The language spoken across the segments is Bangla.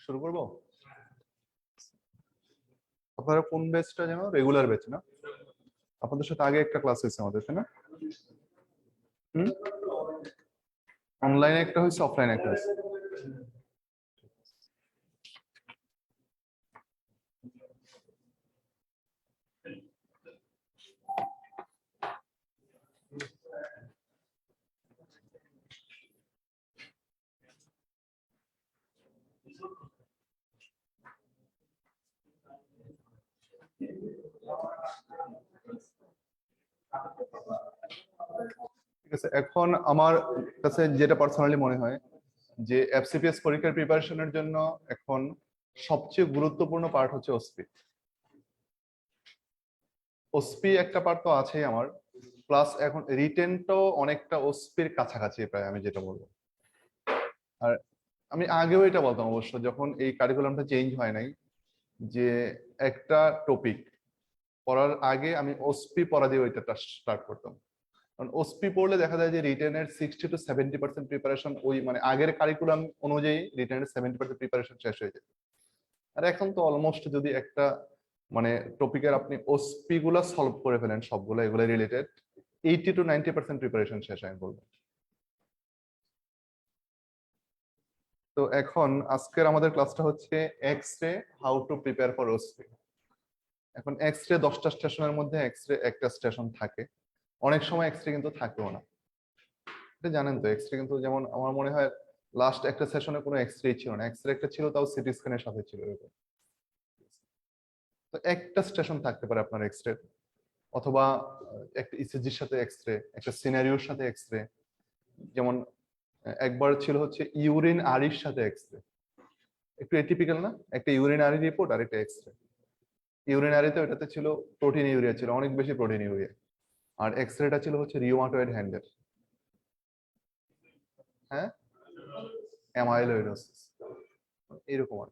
শুরু করবো। আপনারা কোন ব্যাচটা যেন? রেগুলার ব্যাচ না? আপনাদের সাথে আগে একটা ক্লাস হয়েছে আমাদের, তাই না? অনলাইনে একটা হয়েছে, অফলাইনে একটা হয়েছে। ঠিক আছে, এখন আমার কাছে যেটা পার্সোনালি মনে হয় যে এফসিপিএস পরীক্ষার প্রিপারেশনের জন্য এখন সবচেয়ে গুরুত্বপূর্ণ পার্ট হচ্ছে ওসপি। ওসপি একটা পার্ট তো আছেই আমার, প্লাস এখন রিটেনটাও অনেকটা ওসপির কাছাকাছি প্রায়, আমি যেটা বলবো। আর আমি আগেও এটা বলতাম অবশ্য, যখন এই কারিকুলামটা চেঞ্জ হয় নাই, যে একটা টপিক পড়ার আগে আমি ওসপি পড়া দিয়ে ওইটা স্টার্ট করতাম। কারণ ওসপি পড়লে দেখা যায় যে রিটেনের 60 to 70% প্রিপারেশন ওই মানে আগের কারিকুলাম অনুযায়ী রিটেনের 70% প্রিপারেশন শেষ হয়ে যায়। আর এখন তো অলমোস্ট যদি একটা মানে টপিকের আপনি ওসপি গুলা সলভ করে ফেলেন সবগুলো, এগুলো রিলেটেড 80 to 90% প্রিপারেশন শেষ আমি বলবো। তো এখন আজকের আমাদের ক্লাসটা হচ্ছে X ray, how to prepare for OSPE. এখন এক্স রে 10টা স্টেশনের মধ্যে এক্স রে একটা স্টেশন থাকে, অনেক সময় এক্স রে কিন্তু থাকেও না। এটা জানেন তো, এক্স রে কিন্তু যেমন আমার মনে হয় লাস্ট একটা সেশনে কোনো এক্স রে ছিল না, এক্স রে একটা ছিল তাও সিটি স্ক্যানের সাথে ছিল এরকম। তো একটা স্টেশন থাকতে পারে আপনার এক্স রে, অথবা একটা ইসিজির সাথে এক্স রে, একটা সিনারিওর সাথে এক্স রে। যেমন একবার ছিল হচ্ছে ইউরিন আরির সাথে এক্স রে, একটু এটিপিক্যাল না? একটা ইউরিন আরি রিপোর্ট আর একটা এক্স রে। ইউরিন আরিতে ওটাতে ছিল প্রোটিন ইউরিয়া, ছিল অনেক বেশি প্রোটিন ইউরিয়া, আর এক্স রেটা ছিল হচ্ছে রিউমাটয়েড হ্যান্ডের, হ্যাঁ, অ্যামাইলোইডোসিস, এরকম আর।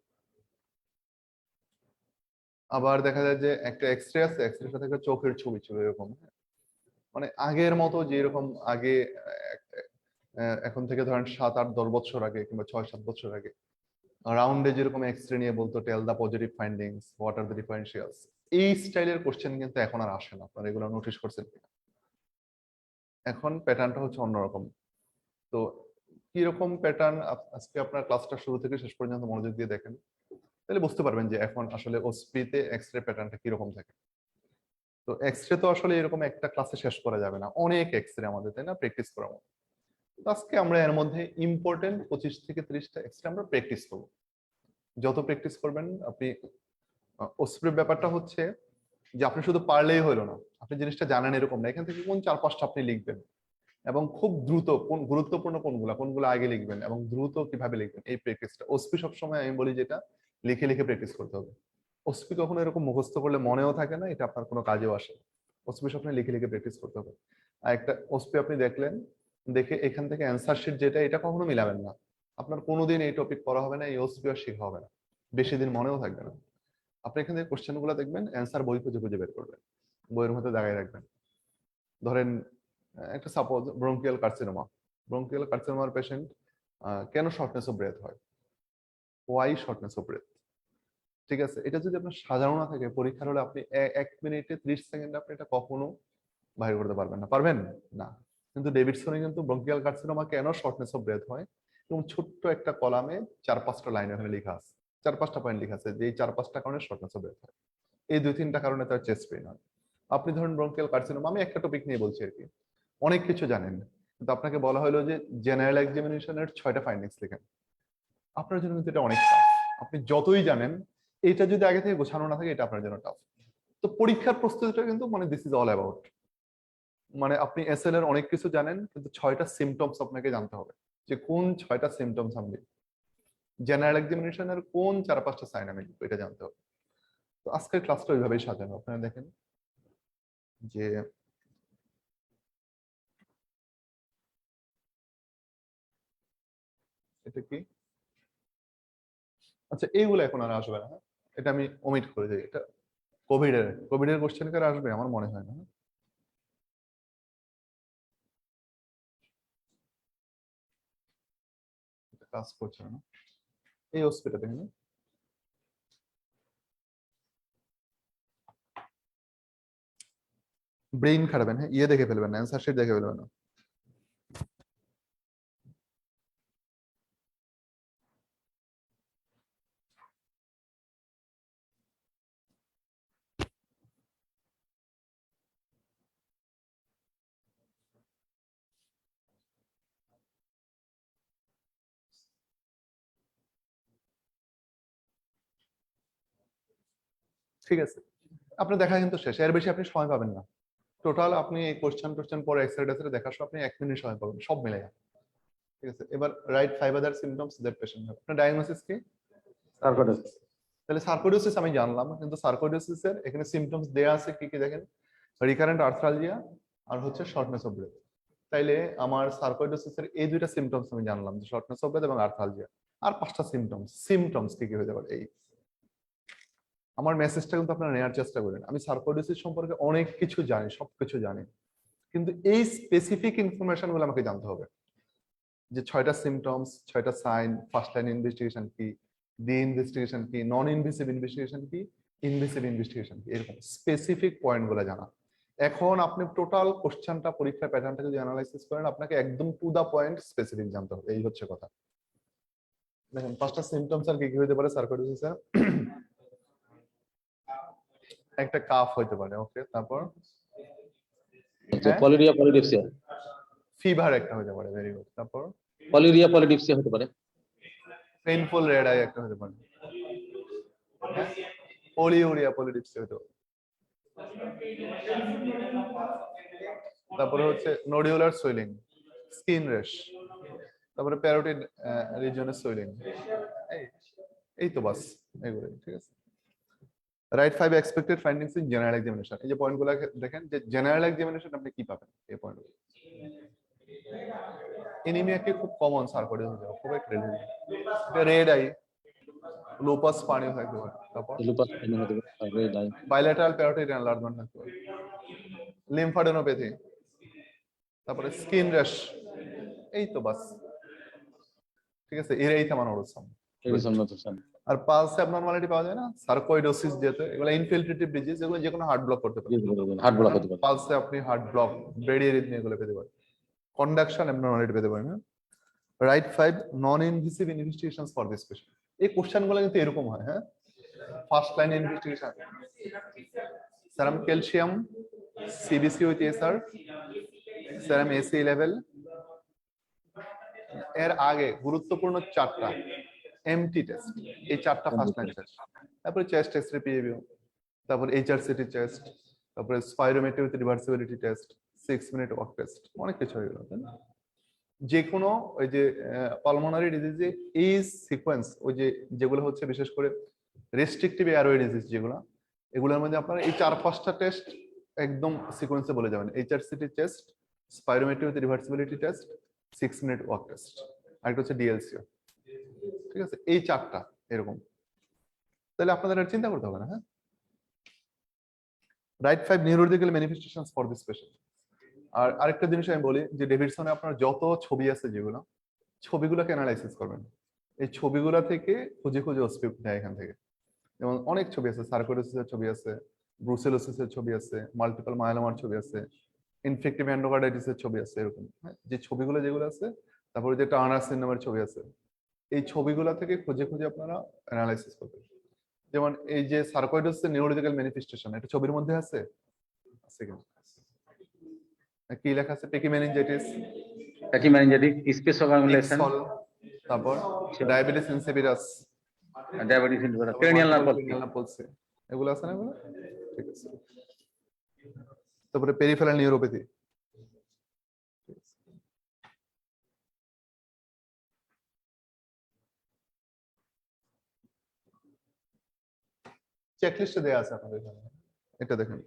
আবার দেখা যায় যে একটা এক্স রে আছে, এক্স রের সাথে একটা চোখের ছবি ছিল এরকম। মানে আগের মতো যেরকম আগে এখন থেকে ধরেন 7, 8, 10 বছর আগে কিংবা 6, 7 বছর আগে রাউন্ডে যেরকম এক্স রে নিয়ে বলতো tell the positive findings, what are the differentials, এই স্টাইলের কোশ্চেন কিন্তু এখন আর আসে না। আপনারা এগুলো নোটিস করছেন কিনা? এখন প্যাটার্নটা হচ্ছে অন্যরকম। তো কিরকম প্যাটার্ন, আজকে আপনার ক্লাসটা শুরু থেকে শেষ পর্যন্ত মনোযোগ দিয়ে দেখেন, তাহলে বুঝতে পারবেন যে এখন আসলে ওসপিতে এক্স রে প্যাটার্নটা কিরকম থাকে। তো এক্স রে তো আসলে এরকম একটা ক্লাসে শেষ করা যাবে না, অনেক এক্স রে আমাদের, তাই না, প্র্যাকটিস করার মতো। তো আজকে আমরা এর মধ্যে ইম্পর্টেন্ট 25 থেকে 30টা এক্স রে আমরা প্র্যাকটিস করবো। যত প্র্যাকটিস করবেন আপনি, ওসপির ব্যাপারটা হচ্ছে যে আপনি শুধু পারলেই হলো না, আপনি জিনিসটা জানেন এরকম না। এখান থেকে কোন 4-5টা আপনি লিখবেন, এবং খুব দ্রুত কোন গুরুত্বপূর্ণ কোনগুলা কোনগুলো আগে লিখবেন এবং দ্রুত কিভাবে লিখবেন, এই প্র্যাকটিসটা ওসপি সবসময় আমি বলি যেটা লিখে লিখে প্র্যাকটিস করতে হবে। ওসপি কখনো এরকম মুখস্থ করলে মনেও থাকে না, এটা আপনার কোনো কাজেও আসে। ওসপি সবসময় লিখে লিখে প্র্যাকটিস করতে হবে। আর একটা ওসপি আপনি দেখলেন, দেখে এখান থেকে অ্যান্সার শিট যেটা, এটা কখনো মিলাবেন না। আপনার কোনোদিন এই টপিক পড়া হবে না, এই ওসপি আর শেখা হবে না, বেশি দিন মনেও থাকবে না। আপনি এখান থেকে কোশ্চেন গুলো দেখবেন, অ্যান্সার বই খুঁজে খুঁজে বের করবেন, বইয়ের মধ্যে দাগায় রাখবেন। ধরেন একটা সাপোজ ব্রঙ্কিয়াল কার্সিনোমা, ব্রঙ্কিয়াল কার্সিনোমার পেশেন্ট কেন শর্টনেস অফ ব্রেথ হয়, ওয়াই শর্টনেস অফ ব্রেথ। ঠিক আছে, এটা যদি আপনার সাজানো না থাকে পরীক্ষার হলে আপনি 1 মিনিটে 30 সেকেন্ডে আপনি এটা কখনো বাইর করতে পারবেন না, পারবেন না। কিন্তু ডেভিডসনে কিন্তু ব্রঙ্কিয়াল কার্সিনোমা কেন শর্টনেস অফ ব্রেথ হয় এবং ছোট্ট একটা কলামে 4-5টা লাইন ওখানে লেখা আছে, 4-5টা পয়েন্ট লেখা আছে যে এই 4-5টা কারণে শর্টনেস অফ ব্রেথ হয়, এই 2-3টা কারণে তার চেস্ট পেইন হয়। আপনি ধরুন ব্রঙ্কিয়াল কার্সিনোমা, আমি একটা টপিক নিয়ে বলছি আর কি, অনেক কিছু জানেন, কিন্তু আপনাকে বলা হলো যে জেনারেল এক্সামিনেশনের 6টা ফাইন্ডিংস লেখেন, আপনার জন্য কিন্তু এটা অনেক টাফ। আপনি যতই জানেন এটা যদি আগে থেকে গোছানো না থাকে এটা আপনার জন্য টাফ। তো পরীক্ষার প্রস্তুতিটা কিন্তু মানে দিস ইজ অল অ্যাবাউট, মানে আপনি এসএল এর অনেক কিছু জানেন কিন্তু 6টা সিমটমস আপনাকে জানতে হবে, যে কোন 6টা সিমটমস আমি জেনারেল এক্সামিনেশনের কোন 4-5টা সাইন আমি লিখবো, এটা জানতে হবে। তো আজকের ক্লাসটা ওইভাবেই সাজানো, আপনারা দেখেন যে এটা কি, আচ্ছা এইগুলো এখন আর আসবে না, হ্যাঁ? এটা আমি ওমিট করে দিই। এটা কোভিড এর কোশ্চেন কার আসবে আমার মনে হয় না। এটা কাজ করছে না, এই হসপিটাল দেখেন, ব্রেইন খারাপেন, হ্যাঁ ইয়ে দেখে ফেলবেন না, অ্যান্সার শিট দেখে ফেলবেন না। ঠিক আছে, আপনার দেখা কিন্তু শেষ, এর বেশি আপনি সময় পাবেন না। টোটাল আপনি এই কোশ্চেন পরে এক্সারসাইজ দেখার সময় আপনি 1 মিনিট সময় পাবেন সব মিলে। ঠিক আছে, এবার right 5 other symptoms that patient have. আপনার ডায়াগনোসিস কি? সার্কোইডোসিস। তাহলে সার্কোইডোসিস আমি জানলাম, কিন্তু সার্কোইডোসিস এর এখানে সিমটমস দেয়া আছে কি কি দেখেন, রিকারেন্ট আর্থ্রালজিয়া আর হচ্ছে শর্টনেস অফ ব্রেথ। তাইলে আমার সার্কোইডোসিস এর এই দুইটা সিমটমস আমি জানলাম, যে শর্টনেস অফ ব্রেথ এবং আর্থ্রালজিয়া। আর 5টা সিমটমস কি কি হতে পারে, এই আমার মেসেজটা কিন্তু আপনারা নেওয়ার চেষ্টা করেন। আমি সার্কোইডোসিস সম্পর্কে অনেক কিছু জানি, সবকিছু জানি, কিন্তু এই স্পেসিফিক ইনফরমেশন গুলো আমাকে জানতে হবে, যে 6টা সিমটমস, 6টা সাইন, ফার্স্ট লাইন ইনভেস্টিগেশন কি, দি ইনভেস্টিগেশন কি, নন ইনভেসিভ ইনভেস্টিগেশন কি, ইনভেসিভ ইনভেস্টিগেশন কি, এরকম স্পেসিফিক পয়েন্ট গুলো জানা। এখন আপনি টোটাল কোশ্চেনটা, পরীক্ষার প্যাটার্নটা যদি অ্যানালাইসিস করেন, আপনাকে একদম টু দা পয়েন্ট স্পেসিফিক জানতে হবে, এই হচ্ছে কথা। দেখেন 5টা সিমটমস আর কি কি হতে পারে সার্কোইডোসিস এর, একটা কাফ হতে পারে, ওকে, তারপর পলিউরিয়া পলিডিপসিয়া। ফিভার একটা হতে পারে, ভেরি গুড, তারপর পলিউরিয়া পলিডিপসিয়া হতে পারে। পেইনফুল রেড আই একটা হতে পারে, পলিউরিয়া পলিডিপসিয়া হতে পারে। তারপরে হচ্ছে নোডিউলার সুইলিং, স্কিন র্যাশ, তারপরে প্যারোটিড রিজিয়নের সুইলিং, এই এই তো বাস, এগুলো ঠিক আছে। Right 5 expected findings in general examination, এই যে পয়েন্টগুলো দেখেন, যে জেনারেল এক্সামিনেশন আপনি কি পাবেন, এই পয়েন্টগুলো। এনিমিয়া কি খুব কমন সার্কোইডোসিস, খুব একটা রেড আই, লুপাস পানিও থাকতে পারে, তারপর লুপাস পানি হতে পারে, red eye, bilateral parotid enlargement থাকতে পারে, লিম্ফাডেনোপ্যাথি, তারপরে স্কিন র্যাশ, এই তো বাস। ঠিক আছে, এরাই তো আমার অবস্থা। আর পালসে অ্যাবনরমালিটি পাওয়া যায় না, সার্কোইডোসিস যেতে, এগুলো ইনফিলট্রেটিভ ডিজিজ, এগুলো যে কোনো হার্ট ব্লক করতে পারে, হার্ট ব্লক হতে পারে। পালসে আপনি হার্ট ব্লক, ব্রেডিয়ারিথমিয়া এগুলো পেতে পারেন, কন্ডাকশন অ্যাবনরমালিটি পেতে পারেন। Right 5 non invasive investigations for this patient, এই কোশ্চেনগুলো কিন্তু এরকম হয়, হ্যাঁ। First line investigation, serum calcium, CBC with ESR, serum ACE level. এর আগে গুরুত্বপূর্ণ 4টা এমটি টেস্ট, এই 4টা ফার্স্ট লাইন টেস্ট, তারপরে চেস্ট এক্সরে পিএবিও, তারপর এইচআরসিটি চেস্ট, তারপরে spirometry with reversibility test, 6 minute walk test, অনেক কিছু হয়ে গেল। যে কোনো ওই যে পালমোনারি ডিজিজে এই সিকোয়েন্স, ওই যে যেগুলো হচ্ছে বিশেষ করে রেস্ট্রিকটিভ এয়ারওয়ে ডিজিজ যেগুলো, এগুলোর মধ্যে আপনারা এই 4-5টা টেস্ট একদম সিকোয়েন্সে বলে যাবেন, HRCT test, spirometry with reversibility test, 6 minute walk test, আরেকটা হচ্ছে ডিএলসিও। ঠিক আছে, এই 4টা এরকম, তাহলে আপনাদের আর চিন্তা করতে হবে না, হ্যাঁ। Right 5 neurological manifestations for this patient. আর আরেকটা জিনিস আমি বলি, যে ডেভিডসনে আপনার যত ছবি আছে যেগুলো, ছবিগুলোকে অ্যানালাইসিস করবেন, এই ছবিগুলো থেকে খুঁজে খুঁজে ওস্পিপ দেয় এখান থেকে। যেমন অনেক ছবি আছে, সার্কোইডোসিসের ছবি আছে, ব্রুসেলোসিসের ছবি আছে, মাল্টিপল মায়োলোমার ছবি আছে, ইনফেক্টিভ এন্ডোকার্ডাইটিসের ছবি আছে, এরকম, হ্যাঁ, যে ছবিগুলো যেগুলো আছে, তারপরে যে টার্নার সিনড্রোমের ছবি আছে, এই ছবিগুলো থেকে খুঁজে খুঁজে আপনারা অ্যানালাইসিস করবেন। যেমন এই যে সার্কোইডোসিসের নিউরোলজিক্যাল ম্যানিফেস্টেশন, এটা ছবির মধ্যে আছে, আছে কিনা, কি লেখা আছে, পেকিমেনিনজাইটিস, ট্যাকিমেনিনজাইটিস, স্পেস অফ অ্যাকুমুলেশন, ইকসল, তারপর diabetes insipidus, diabetes cranial nerve palsy, এগুলো আছে না এগুলো? ঠিক আছে। তারপরে পেরিফেরাল নিউরোপ্যাথি। চেকলিস্টে দেয়া আছে আপনাদের এখানে, এটা দেখেন।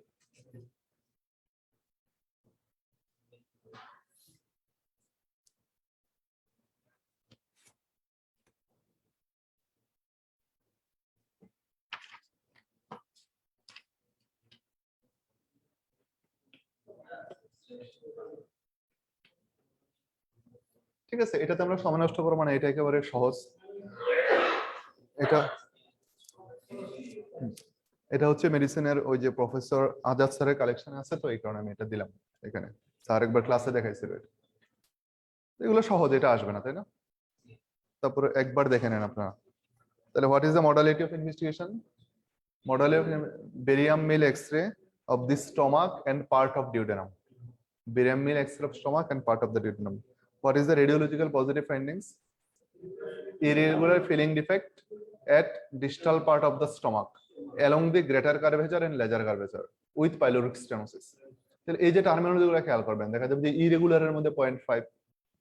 ঠিক আছে, এটাতে আমরা সময় নষ্ট করবো মানে, এটা একেবারে সহজ। এটা এটা হচ্ছে মেডিসিনের ওই যে প্রফেসর আজাদ স্যারের কালেকশন আছে, তো এই কারণে আমি এটা দিলাম এখানে। স্যার একবার ক্লাসে দেখাইছিল এটা। এগুলো সহজ, এটা আসবে না তাই না? তারপরে একবার দেখে নেন আপনারা। তাহলে what is the modality of investigation? Modality of barium meal X-ray of the stomach and part of duodenum. Barium meal X-ray of stomach and part of the duodenum. What is the radiological positive findings? Irregular filling defect at distal part of the stomach along the greater curvature and larger curvature with pyloric stenosis. তাহলে এই যে টার্মিনোলজিগুলো খেয়াল করবেন, দেখা যাবে যে ইরেগুলারের মধ্যে 0.5,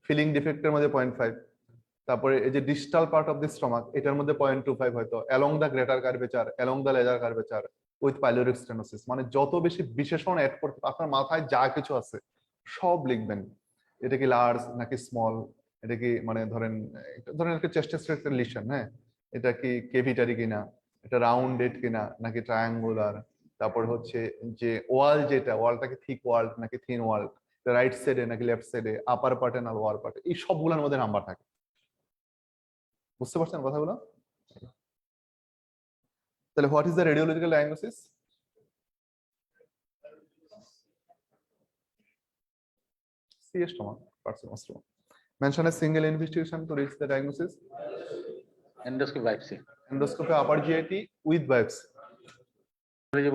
ফিলিং ডিফেক্টের মধ্যে 0.5, তারপরে এই যে distal part of the stomach এটার মধ্যে 0.25 হয়তো, along the greater curvature, along the lesser curvature with pyloric stenosis. মানে যত বেশি বিশেষণ অ্যাড করতে আপনার মাথায় যা কিছু আছে সব লিখবেন। এটা কি লার্জ নাকি স্মল, এটা কি মানে ধরেন একটা চেস্টের লিশন, হ্যাঁ, এটা কি কেভিটারি কিনা, এটা রাউন্ডেড কিনা নাকি ট্রায়াঙ্গুলার, তারপর হচ্ছে যে ওয়াল, যেটা ওয়ালটা কি থিক ওয়াল নাকি থিন ওয়াল, রাইট সাইডে নাকি লেফট সাইডে, আপার পার্টে না লোয়ার পার্টে, এই সবগুলোর মধ্যে নাম্বার থাকে। বুঝতে পারছেন কথাগুলো? তাহলে what is the radiological diagnosis? CS stomach, carcinoma. Mention a single investigation to reach the diagnosis. Endoscopy biopsy. Endoscopy upper GIT with biopsy.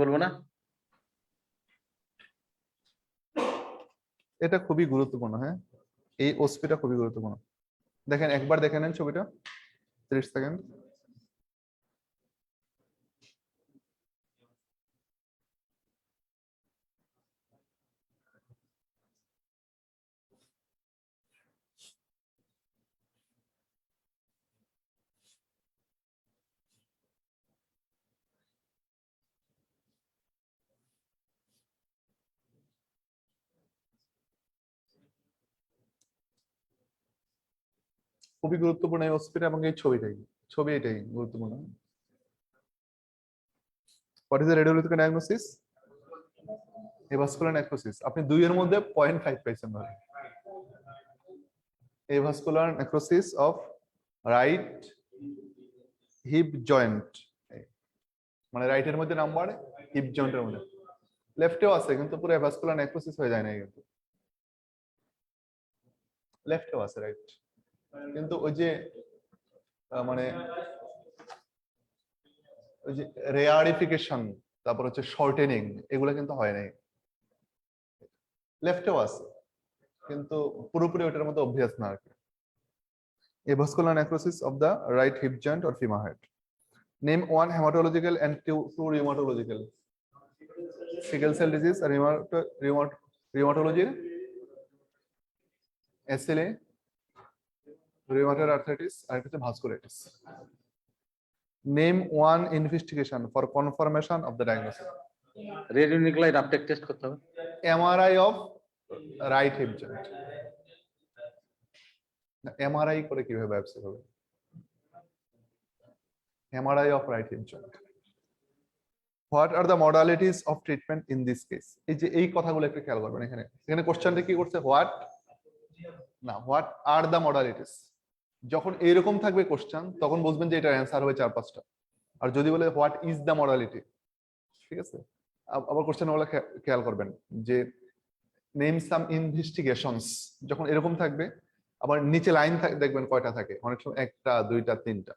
বলবো না, এটা খুবই গুরুত্বপূর্ণ, হ্যাঁ, এই ওসপিটা খুবই গুরুত্বপূর্ণ। দেখেন একবার দেখে নেন ছবিটা, 30 সেকেন্ড। খুবই গুরুত্বপূর্ণ এই ওসপিটা এবং এই ছবি এটাই গুরুত্বপূর্ণ। What is the radiological diagnosis? Avascular necrosis. আপনি 2 এর মধ্যে 0.5 পাইছেন ধরে। Avascular necrosis of right hip joint, মানে রাইটের মধ্যে নাম্বার, হিপ জয়েন্টের মধ্যে। লেফটেও আছে কিন্তু পুরো এভাস্কুলার নেক্রোসিস হয়ে যায় না, কিন্তু লেফটেও আছে, রাইট। কিন্তু ওই যে মানে ওই যে রেয়ারিফিকেশন, তারপর হচ্ছে শর্টেনিং, এগুলো কিন্তু হয় নাই। লেফটেও আছে কিন্তু পুরোপুরি ওটার মধ্যে অভ্যাস না আর কি। Avascular necrosis of the right hip joint or femur head. Name one haematological and two rheumatological. Sickle cell disease আর রিউমাটোলজির এসএলএ, রিউমাটয়েড আর্থ্রাইটিস আর একটা হচ্ছে vasculitis. Name one investigation for confirmation of the diagnosis. Radionuclide uptake test করতে হবে। MRI of right hip joint. MRI করে কিভাবে ব্যবসা হবে? MRI of right hip joint. What are the modalities of treatment in this case? এই যে এই কথাগুলো একটু খেয়াল করবেন। এখানে কোশ্চেনটা কি করছে? হোয়াট না, হোয়াট আর দ্য মডালিটিস। যখন এইরকম থাকবে কোশ্চেন তখন বুঝবেন যে এটার অ্যান্সার হবে 4-5টা। আর যদি বলে হোয়াট ইজ দ্য মডালিটি, ঠিক আছে, আবার কোশ্চেন গুলো খেয়াল করবেন যে নেম সাম ইনভেস্টিগেশনস, যখন এরকম থাকবে আবার নিচে লাইন দেখবেন কয়টা থাকে, অনেক সময় 1টা 2টা 3টা।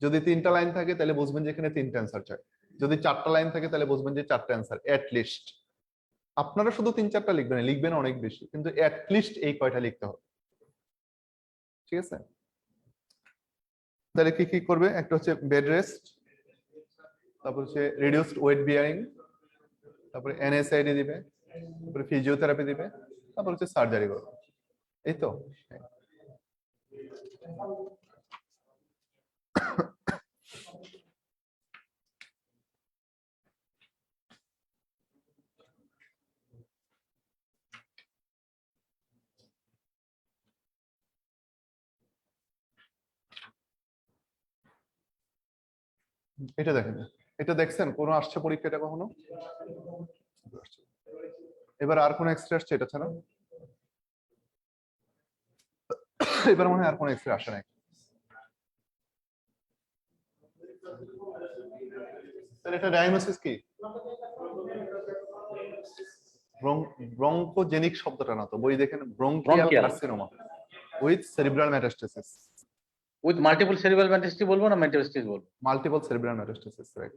যদি 3টা লাইন থাকে তাহলে বুঝবেন যে এখানে 3টা অ্যান্সার চাই। যদি 4টা লাইন থাকে তাহলে বুঝবেন যে 4টা অ্যান্সার এট লিস্ট। আপনারা শুধু 3-4টা লিখবেন অনেক বেশি, কিন্তু এট লিস্ট এই কয়টা লিখতে হবে, ঠিক আছে। তাহলে কি কি করবে? একটা হচ্ছে বেড রেস্ট, তারপর হচ্ছে রিডিউসড ওয়েট বিয়ারিং, তারপরে এনএসআইডি দিবে, তারপরে ফিজিওথেরাপি দিবে, তারপর হচ্ছে সার্জারি করবে। এই তো। এটা দেখেন, এটা দেখছেন কোনো আসছে পরীক্ষা এটা কখনো? এবার আর কোন এক্সরে আসছে এটা ছাড়া? এবার মনে হয় আর কোন এক্সরে আসে নাই। তাহলে এটা ডায়াগনোসিস কি? ব্রঙ্কোজেনিক শব্দটা না তো, বই দেখেন, bronchial Bronchial. Carcinoma with cerebral metastasis. With multiple cerebral metastasis বলবো না মেটাস্টেসিস বলবো? Multiple cerebral metastasis, right.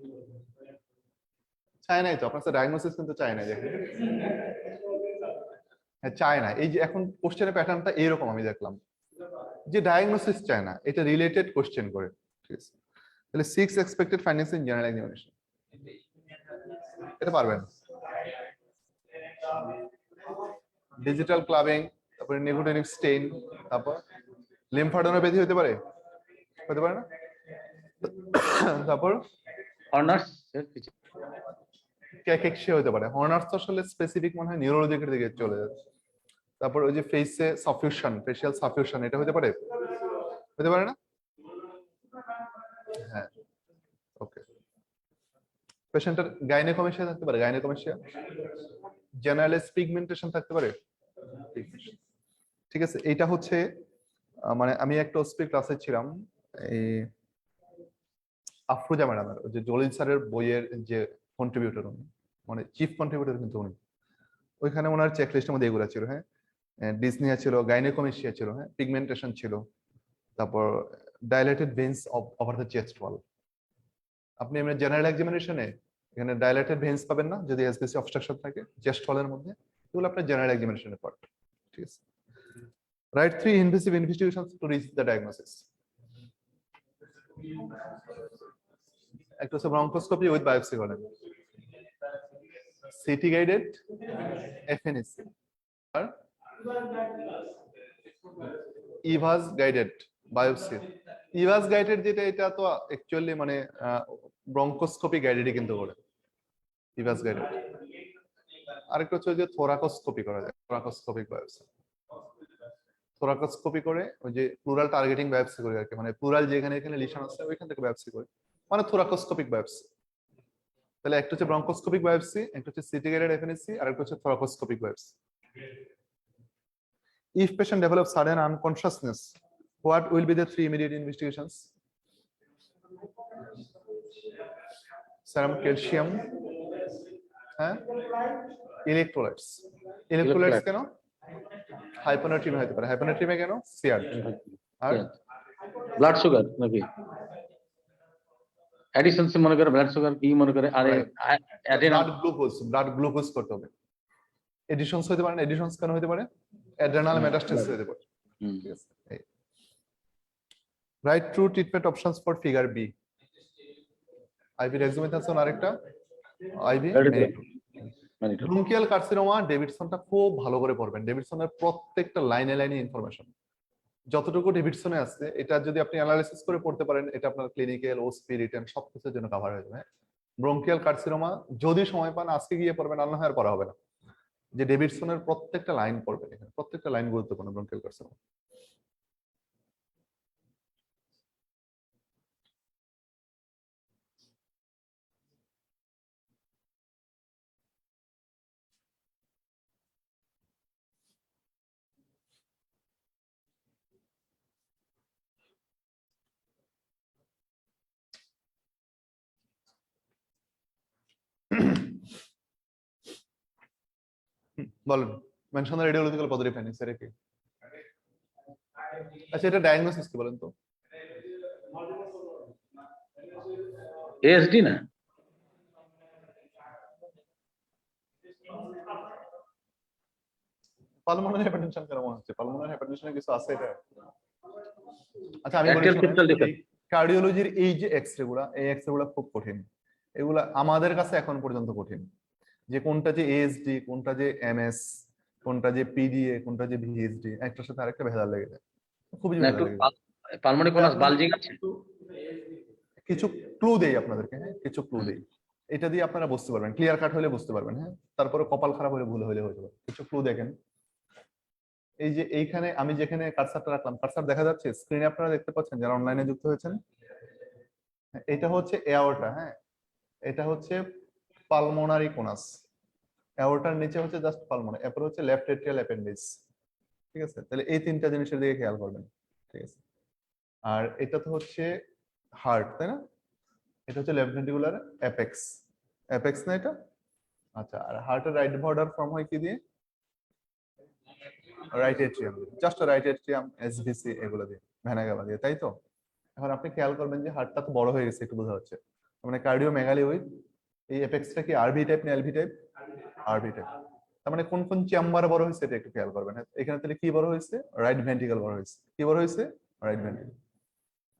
চায় নাই তো আপনার ডায়াগনোসিস, কিন্তু চায় নাই দেখেন। হ্যাঁ চায় না, এই যে এখন কোশ্চেনের প্যাটার্নটা এইরকম আমি দেখলাম, যে ডায়াগনোসিস চায় না, এটা রিলেটেড কোশ্চেন করে। ঠিক আছে, তাহলে 6 expected findings in general examination, এটা পারবেন। ডিজিটাল ক্লাবিং, তারপরে নিকোটিনিক স্টেইন, তারপর লিম্ফাডেনোপ্যাথি হতে পারে, হতে পারে না? তারপর হর্নার্স ক্যাকেক্সিয়া হতে পারে। হর্নার্স তো আসলে স্পেসিফিক মনে হয় নিউরোলজিকের দিকে চলে যাচ্ছে। তারপর ওই যে ফেসে সাফিউশন, ফেশিয়াল সাফিউশন, এটা হতে পারে, হতে পারে না? হ্যাঁ, ওকে। পেশেন্টের গাইনেকোমেশিয়া থাকতে পারে, গাইনেকোমেশিয়া। জেনারেলিস পিগমেন্টেশন থাকতে পারে। ঠিক আছে, এইটা হচ্ছে মানে আমি একটা ওসপি ক্লাসে ছিলাম, এই আফরোজা ম্যাডামের, যে জলিল স্যারের বইয়ের যে কন্ট্রিবিউটর উনি, মানে চিফ কন্ট্রিবিউটর কিন্তু উনি। ওইখানে ওনার চেক লিস্টের মধ্যে এগুলো ছিল, হ্যাঁ। ডিসনিয়া ছিল, গাইনেকোমেশিয়া ছিল, হ্যাঁ, পিগমেন্টেশন ছিল, তারপর dilated veins over the chest wall. আপনি এমনি জেনারেল এক্সামিনেশনে এখানে ডাইলেটেড ভেন্স পাবেন না যদি এসবিসি অবস্ট্রাকশন থাকে চেস্ট ওয়ালের মধ্যে, এগুলো আপনার জেনারেল এক্সামিনেশনে পার্ট। ঠিক আছে, right 3 invasive investigations to reach the diagnosis. একটা হচ্ছে ব্রঙ্কোস্কোপি উইথ বায়োপসি করেন, সিটি গাইডেড এফএনএসি, আর EBUS guided biopsy. EBUS guided যেটা, এটা তো অ্যাকচুয়ালি মানে ব্রঙ্কোস্কোপি গাইডেডই কিন্তু করে, ইভাস গাইডেড। আরেকটা হচ্ছে যে থোরাকোস্কোপি করা যায়, থোরাকোস্কোপিক বায়োপসি। থোরাকোস্কোপি করে ওই যে প্লুরাল টার্গেটিং বায়োপসি করে আর কি, মানে প্লুরাল যেখানে এখানে লিশন আছে ওইখান থেকে বায়োপসি করে, মানে থোরাকোস্কোপিক বায়োপসি। তাহলে একটা হচ্ছে ব্রঙ্কোস্কোপিক বায়োপসি, একটা হচ্ছে সিটি গাইডেড এফএনএসি, আর একটা হচ্ছে thoracoscopic biopsy. If patient develops sudden unconsciousness, what will be the 3 immediate investigations? Serum calcium, হ্যাঁ, ইলেকট্রোলাইটস। ইলেকট্রোলাইটস কেন? হাইপোনাট্রিমিয়া হতে পারে, হাইপোনাট্রিমিয়া কেন? সিয়ার। আর ব্লাড সুগার নাকি অ্যাডিশনস মনে করে, ব্লাড সুগার কি মনে করে, আর অ্যাডেনাল ব্লাড গ্লুকোজ করতে হবে। এডিশনস হতে পারে না, এডিশনস কেন হতে পারে? অ্যাড্রেনাল মেটাস্টেসিস হতে পারে। ঠিক আছে, right true treatment options for figure B. IV dexamethasone, আরেকটা আইভি ব্রঙ্কিয়াল কার্সিনোমা। ডেভিডসনটা খুব ভালো করে পড়বেন, ডেভিডসনের প্রত্যেকটা লাইনে লাইনে ইনফরমেশন যতটুকু ডেভিডসনে আছে, এটা যদি আপনি অ্যানালাইসিস করে পড়তে পারেন, এটা আপনার ক্লিনিক্যাল ওসপি রিটেন সবকিছুর জন্য কভার হয়ে যাবে। ব্রঙ্কিয়াল কার্সিনোমা যদি সময় পান আজকে গিয়ে পড়বেন, আর না হয় আর পড়া হবে না। যে ডেভিডসনের প্রত্যেকটা লাইন পড়বেন, এখানে প্রত্যেকটা লাইন গুরুত্বপূর্ণ ব্রঙ্কিয়াল কার্সিনোমা। বলেন, mention the radiological positive findings, এটা কি? আচ্ছা, এটা ডায়াগনোসিস কি বলেন তো? এএসডি না? পালমোনারি হাইপারটেনশন কেন মনে হচ্ছে? পালমোনারি হাইপারটেনশনের কিছু আছে এটা? আচ্ছা আমি বলি, অ্যাট্রিয়াল সিস্টাল ডিফেক্ট। কার্ডিওলজির এই যে এক্সরে গুলা, এই এক্সরে গুলা খুব কঠিন, এগুলা আমাদের কাছে এখন পর্যন্ত কঠিন, যে কোনটা যে এএসডি, কোনটা যে এমএস, কোনটা যে পিডিএ, কোনটা যে ভিএসডি, একটার সাথে আরেকটা ভেজাল লেগে যায়, খুবই না ভেজাল একটু লেগে যায়। পালমোনারি কোনাস বালজিং আছে। কিছু ক্লু দেই আপনাদেরকে, হ্যাঁ কিছু ক্লু দেই, এটা দিয়ে আপনারা বুঝতে পারবেন, ক্লিয়ার কাট হলে বুঝতে পারবেন। হ্যাঁ, তারপরে কপাল খারাপ হলে ভুল হলে হয়ে যাবে। কিছু ক্লু দেখেন, এই যে এইখানে আমি যেখানে কার্সারটা রাখলাম, কার্সার দেখা যাচ্ছে স্ক্রিনে, আপনারা দেখতে পাচ্ছেন যারা অনলাইনে যুক্ত হয়েছেন। এটা হচ্ছে এয়ারটা, হ্যাঁ এটা হচ্ছে পালমোনারি কোনাস, এয়ারটার নিচে হচ্ছে জাস্ট পালমোনারি, এরপর হচ্ছে লেফট এট্রিয়াল অ্যাপেন্ডিক্স। ঠিক আছে, তাহলে এই তিনটা জিনিসের দিকে খেয়াল করবেন। ঠিক আছে, আর এটা তো হচ্ছে হার্ট, তাই না? এটা হচ্ছে লেফট ভেন্ট্রিকুলার অ্যাপেক্স, অ্যাপেক্স না এটা? আচ্ছা, আর হার্টের রাইট বর্ডার ফর্ম হয় কি দিয়ে? Right atrium, just right atrium, SVC, এগুলো দিয়ে, ভেনা কাভা দিয়ে, তাই তো? এখন আপনি খেয়াল করবেন যে হার্টটা তো বড় হয়ে গেছে, একটু বোঝা যাচ্ছে, মানে কার্ডিওমেগালি উইথ, এই অ্যাপেক্সটা কি আরভি টাইপ না এলভি টাইপ? RV type. তার মানে কোন কোন চেম্বার বড় হয়েছে এটা একটু খেয়াল করবেন। এখানে তাহলে কি বড় হয়েছে? রাইট ভেন্ট্রিকল বড় হয়েছে। কি বড় হয়েছে? Right ventricle.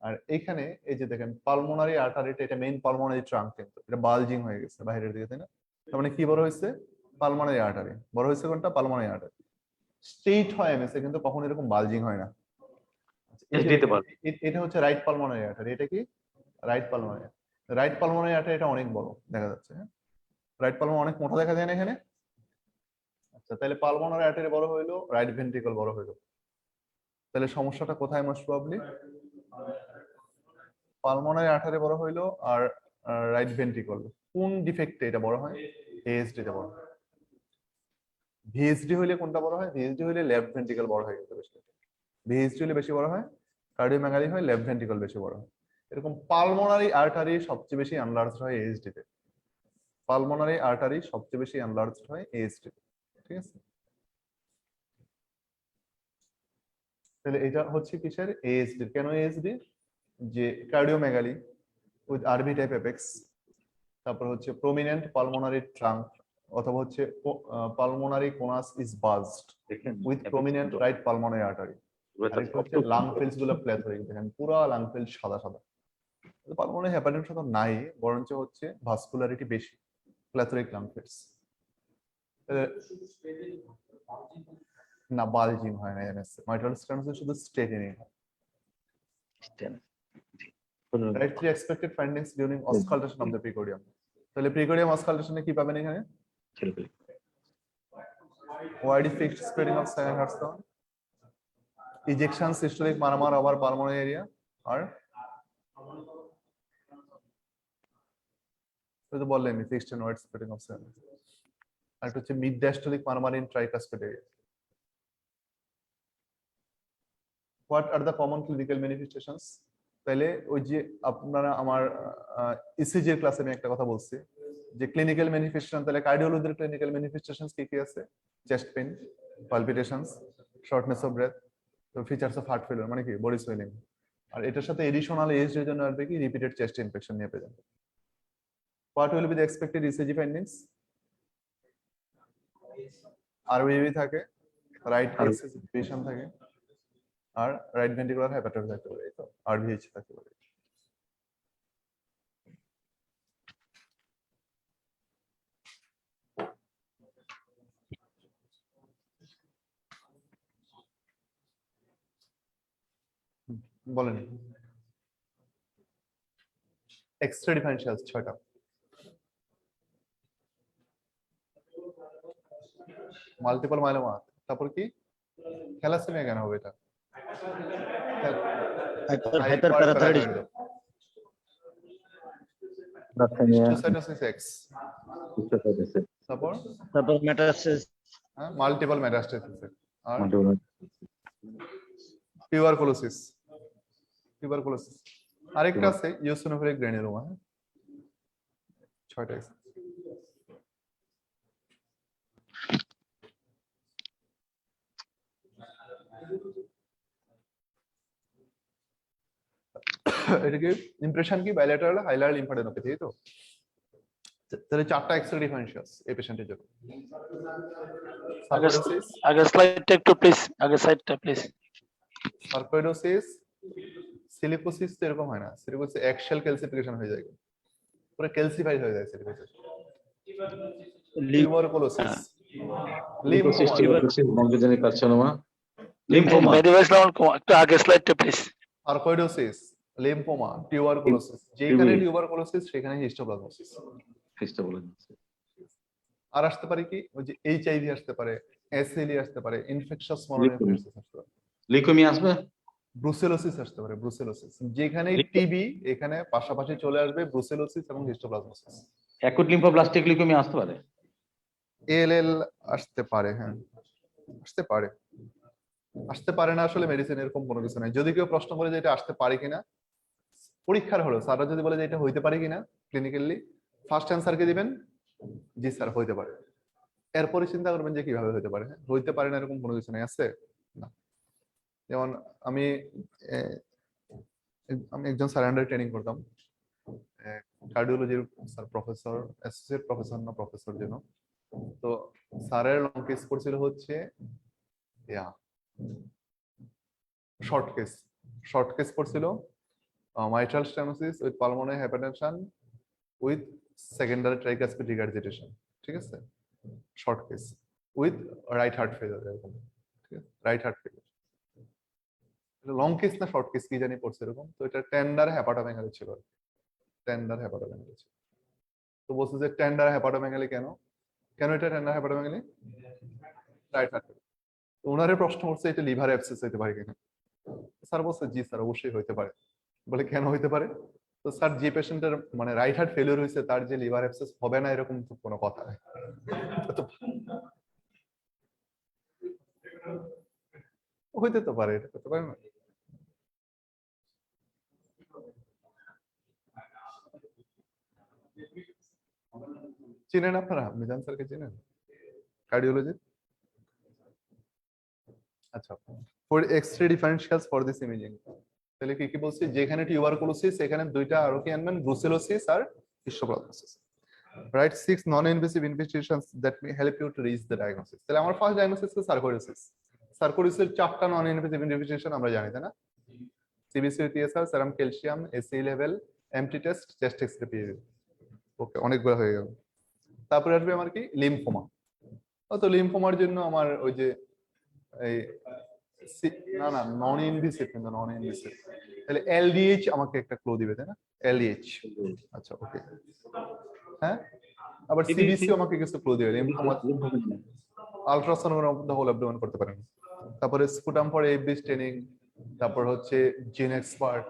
আর এইখানে এই যে দেখেন পালমোনারি আর্টারিটা, এটা মেইন পালমোনারি ট্রাঙ্ক, কিন্তু এটা বালজিং হয়ে গেছে বাইরের দিকে, তাই না? তার মানে কি বড় হয়েছে? পালমোনারি আর্টারি বড় হয়েছে। কোনটা? Pulmonary artery. স্ট্রেইট হয় এমএসএ, কিন্তু কখনো এরকম বালজিং হয় না। এই যে দিতে দেখেন, পারো। এটা হচ্ছে রাইট পালমোনারি আর্টারি, এটা কি? Right pulmonary. Right pulmonary artery এটা অনেক বড় দেখা যাচ্ছে, হ্যাঁ রাইট পালমোনারি অনেক মোটা দেখা যায় না এখানে? আচ্ছা, তাহলে পালমোনারি আর্টারি বড় হইলো, রাইট ভেন্ট্রিকল বড় হইলো, তাহলে সমস্যাটা কোথায় মোস্ট প্রবাবলি? পালমোনারি আর্টারি বড় হইলো আর রাইট ভেন্ট্রিকল। কোন ডিফেক্টে এটা বড় হয়? এএসডি তে বড় হয়। ভিএসডি হইলে কোনটা বড় হয়? ভিএসডি হইলে লেফট ভেন্ট্রিকল বড় হয় কিন্তু বেশি। ভিএসডি হলে বেশি বড় হয়, কার্ডিওমেগালি হয়, লেফট ভেন্ট্রিকল বেশি বড় হয়। এরকম পালমোনারি আর্টারি সবচেয়ে বেশি এনলার্জড হয় এএসডি তে। পালমোনারি আর্টারি সবচেয়ে বেশি এনলার্জড হয় এএসডি তে। ঠিক আছে, তাহলে এটা হচ্ছে কিসের? এএসডি। কেন এএসডি? যে cardiomegaly with RV type apex, তারপর হচ্ছে প্রমিনেন্ট পালমোনারি ট্রাঙ্ক, অথবা হচ্ছে pulmonary conus is bulged with prominent right pulmonary artery. আরেকটা হচ্ছে লাং ফিলস গুলো প্ল্যাথরিক, দেখেন পুরো লাং ফিলস সাদা সাদা। পালমোনারি হেপাটাইটিস তো নাই, বরঞ্চ হচ্ছে ভাস্কুলারিটি বেশি, প্ল্যাথরিক লাং ফিলস। না, বালজিং হয় না এমএসএ, মাইট্রাল স্টেনোসিস শুধু স্টেটেনিং হয়। Write 3 expected findings during auscultation of the precordium. তাহলে প্রিকোর্ডিয়াম অসকালটেশনে কি পাবেন এখানে? Wide fixed spreading of second heart sound, ejection systolic murmur over pulmonary area, আর ওই তো বললেন fixed and wide spreading of second, আর এটা হচ্ছে mid diastolic murmur in tricuspid area. What are the common clinical manifestations? তাহলে ওই যে আপনারা আমার ইসিজি এর ক্লাসে আমি একটা কথা বলছি যে ক্লিনিক্যাল ম্যানিফেস্টেশন, তাহলে কার্ডিওলজির ক্লিনিক্যাল ম্যানিফেস্টেশনস কি কি আছে? Chest pain, palpitations, shortness of breath, features of heart failure মানে কি বডি সুইলিং, আর এটার সাথে এডিশনাল এজ এর জন্য আসবে কি রিপিটেড চেস্ট ইনফেকশন নিয়ে present. What will be the expected ECG findings? RBB থাকে, রাইট এক্সিস ডিভিশন থাকে, আর রাইট ভেন্ট্রিকুলার হাইপারট্রফি থাকতে পারে, এই তো আরভিএইচ থাকতে পারে। বলেন, এক্সট্রা ডিফারেনশিয়ালস 6টা। মাল্টিপল মাইলোমা, তারপর কি? থ্যালাসেমিয়া কেন হবে এটা? hyperparathyroidism, হিস্টোসাইটোসিস এক্স, তারপর metastasis, মাল্টিপল মেটাস্টেসিস, আর টিউবারকুলোসিস, টিউবারকুলোসিস, আরেকটা আছে ইওসিনোফিলিক গ্রানুলোমা। 6টা। এটা কি ইমপ্রেশন কি বাইলেটারাল হাইলার লিম্ফাডেনোপ্যাথি, তো তাহলে 4টা এক্সট্রা ডিফারেনশিয়ালস এই পেশেন্টের জন্য। সার্কোইডোসিস, আগে স্লাইডটা একটু প্লিজ, আগে সাইডটা প্লিজ। সার্কোইডোসিস, সিলিকোসিস তো এরকম হয় না, সিলিকোসিস এক্সেল ক্যালসিফিকেশন হয়ে যায়, পুরো ক্যালসিফাইড হয়ে যায় সিলিকোসিস। টিউবারকুলোসিস, লিউকোসিস্ট, lymphoma, tuberculosis, bronchogenic carcinoma, lymphoma, একটু আগে স্লাইডটা প্লিজ। আর্কয়েডোসিস, লিম্ফোমা, টিউবারকুলোসিস, যেখানে টিউবারকুলোসিস সেখানে হিস্টোপ্লাজমোসিস। হিস্টোপ্লাজমোসিস। আর আসতে পারে কি, ওই যে এইচআইভি আসতে পারে, এসএলই আসতে পারে, ইনফেকশাস মনোনিউক্লিওসিস আসতে পারে, লিউকেমিয়া আসবে, ব্রুসেলোসিস আসতে পারে, ব্রুসেলোসিস, যেখানে টিবি এখানে পাশাপাশি চলে আসবে ব্রুসেলোসিস এবং হিস্টোপ্লাজমোসিস। অ্যাকুট লিম্ফোব্লাস্টিক লিউকেমিয়া আসতে পারে, এএলএল আসতে পারে, হ্যাঁ আসতে পারে, আসতে পারে না আসলে মেডিসিন এরকম কোনো কিছু নাই। যদি কেউ প্রশ্ন করে যে এটা আসতে পারে কিনা পরীক্ষার হলো, স্যাররা যদি বলে যে এটা হইতে পারে কিনা ক্লিনিক্যালি, ফার্স্ট অ্যান্সার কে দিবেন জি স্যার হইতে পারে, এরপরে চিন্তা করবেন যে কিভাবে হইতে পারে। হ্যাঁ, হইতে পারে না এরকম কোনো কিছু নাই, আছে না। যেমন আমি আমি একজন স্যার আন্ডারে ট্রেনিং করতাম, কার্ডিওলজির স্যার, প্রফেসর, অ্যাসোসিয়েট প্রফেসর না প্রফেসর যেন। তো স্যারের লং কেস করছিল হচ্ছে শর্ট কেস করছিল mitral stenosis with pulmonary hypertension with secondary tricuspid regurgitation, ঠিক আছে, short case with right heart failure, এরকম, ঠিক আছে, right heart failure. Long case না শর্ট কেস কি জানি পড়ছে এরকম। তো এটা টেন্ডার হেপাটোমেগালি ছিল, টেন্ডার হেপাটোমেগালি ছিল। তো বলছে যে টেন্ডার হেপাটোমেগালি কেন, কেন এটা টেন্ডার হেপাটোমেগালি, রাইট হার্ট। তো ওনারে প্রশ্ন করছে এটা লিভার অ্যাবসেস হইতে পারে কিনা। স্যার বলছে জি স্যার অবশ্যই হইতে পারে। বলে কেন হইতে পারে, তো স্যার যে পেশেন্টের মানে রাইট হার্ট ফেলিওর হয়েছে তার যে লিভার অ্যাবসেস হবে না এরকম তো কোনো কথা নাই। হইতে তো পারে, এটা হতে পারে না। চিনেন আপনারা মিজান স্যারকে চিনেন, কার্ডিওলজি? আচ্ছা, for X-ray differentials for this imaging, তাহলে কি কি বলছি, যেখানে টিউবারকুলোসিস এখানে দুইটা আরো কি আনবেন, brucellosis R histoplasmosis. Right 6 non-invasive investigations that may help you to reach the diagnosis. তাহলে আমার ফার্স্ট ডায়াগনোসিস হচ্ছে সার্কোইডোসিস। সার্কোইডোসিসের 4টা non-invasive investigation আমরা জানি, তাই না? CBC, ESR, serum calcium, ACE level, MT test, chest X-ray, PhD. Okay, অনেকগুলো হয়ে গেল। তারপরে আসবে আমার কি, লিম্ফোমা। তো লিম্ফোমার জন্য আমার ওই যে এই না না নন ইনভেসিভ, কিন্তু নন ইনভেসিভ, তাহলে এলডিএইচ আমাকে একটা ক্লু দিবে, তাই না? এলডিএইচ, আচ্ছা ওকে, হ্যাঁ। আবার সিবিসি আমাকে কিছু ক্লু দিবে, লিম্ফোমা আলট্রাসাউন্ড হোল অ্যাবডোমেন করতে পারেন। তারপরে স্পুটাম ফর এএফবি স্টেনিং, তারপর হচ্ছে জিন এক্সপার্ট,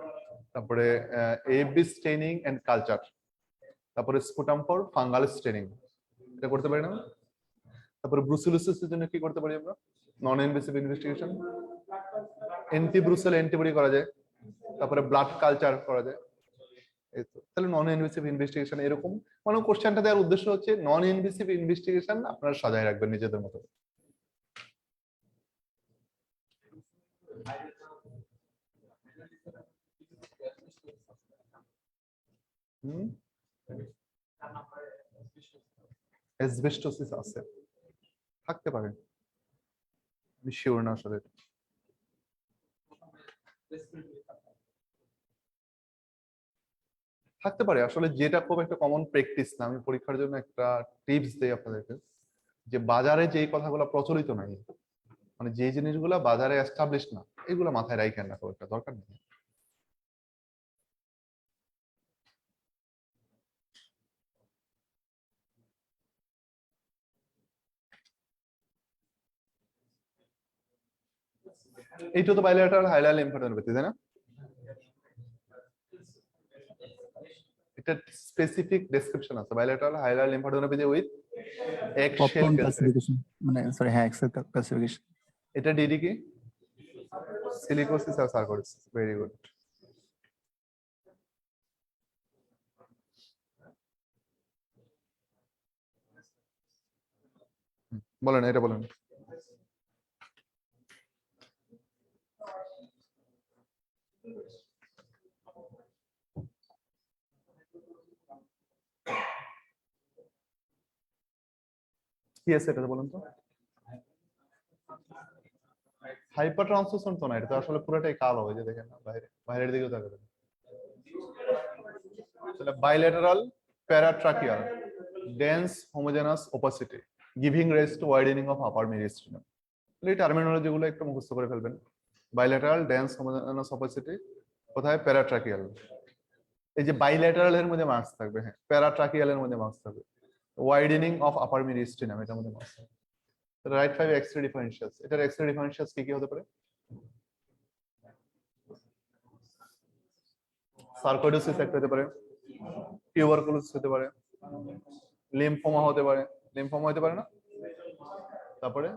তারপরে এএফবি স্টেনিং এন্ড কালচার, তারপরে স্পুটাম ফর ফাঙ্গাল স্টেনিং, এটা করতে পারি না। তারপরে ব্রুসেলোসিসের জন্য কি করতে পারি আমরা, non invasive investigation, anti brucella antibody করা যায়, তারপরে ব্লাড কালচার করা যায়। এই তো, তাহলে নন ইনভেসিভ ইনভেস্টিগেশন এরকম, মানে কোশ্চেনটা দেওয়ার উদ্দেশ্য হচ্ছে নন ইনভেসিভ ইনভেস্টিগেশন আপনারা সাজায় রাখবেন নিজেদের মতো। অ্যাসবেস্টোসিস আছে, থাকতে পারে, আমি শিওর না আসলে। থাকতে পারে আসলে, যেটা খুব একটা কমন প্র্যাকটিস না। আমি পরীক্ষার জন্য একটা টিপস দেই আপনাদেরকে, যে বাজারে যেই কথাগুলো প্রচলিত নাই, মানে যে জিনিসগুলো বাজারে এস্টাবলিশ না, এগুলো মাথায় রাখেন না, খুব একটা দরকার নেই। এইটা তো বাইলেটারাল হাইলার লিম্ফোডেনপ্যাথি, তাই না? এটা স্পেসিফিক ডেসক্রিপশন আছে, বাইলেটারাল হাইলার লিম্ফোডেনপ্যাথি উইথ এক্সেল ক্যালসিফিকেশন, মানে সরি হ্যাঁ এক্সেল ক্লাসিফিকেশন। এটা ডিডি কি, সিলিকোসিস আর সার্কোইডোসিস। Very good. বলেন, এটা বলেন। কি আছে এটা বলেন তো। হাইপার ট্রান্সলুসেন্ট তো না, এটা তো আসলে পুরোটাই কালো, ওই যে দেখেন না বাইরের দিকেও তাকাবেন। তাহলে bilateral paratracheal dense homogenous opacity giving rise to widening of upper mediastinum. এই টার্মিনোলজি গুলো একটু মুখস্থ করে ফেলবেন। বাইলেটারাল ডেন্স হোমোজেনাস ওপাসিটি কোথায়? প্যারাট্রাকিয়াল। এই যে বাইলেটারাল এর মধ্যে মার্কস থাকবে, হ্যাঁ প্যারাট্রাকিয়াল এর মধ্যে মার্কস থাকবে, ওয়াইডেনিং অফ আপার মেরিস্টেমিয়াম এটার মধ্যে মার্কস থাকবে। রাইট 5 এক্স-রে ডিফারেনশিয়ালস, এটার এক্স-রে ডিফারেনশিয়ালস কি কি হতে পারে? সার্কোইডোসিস একটা হতে পারে, টিউবারকুলোসিস হতে পারে, লিম্ফোমা হতে পারে, লিম্ফোমা হতে পারে না, তারপরে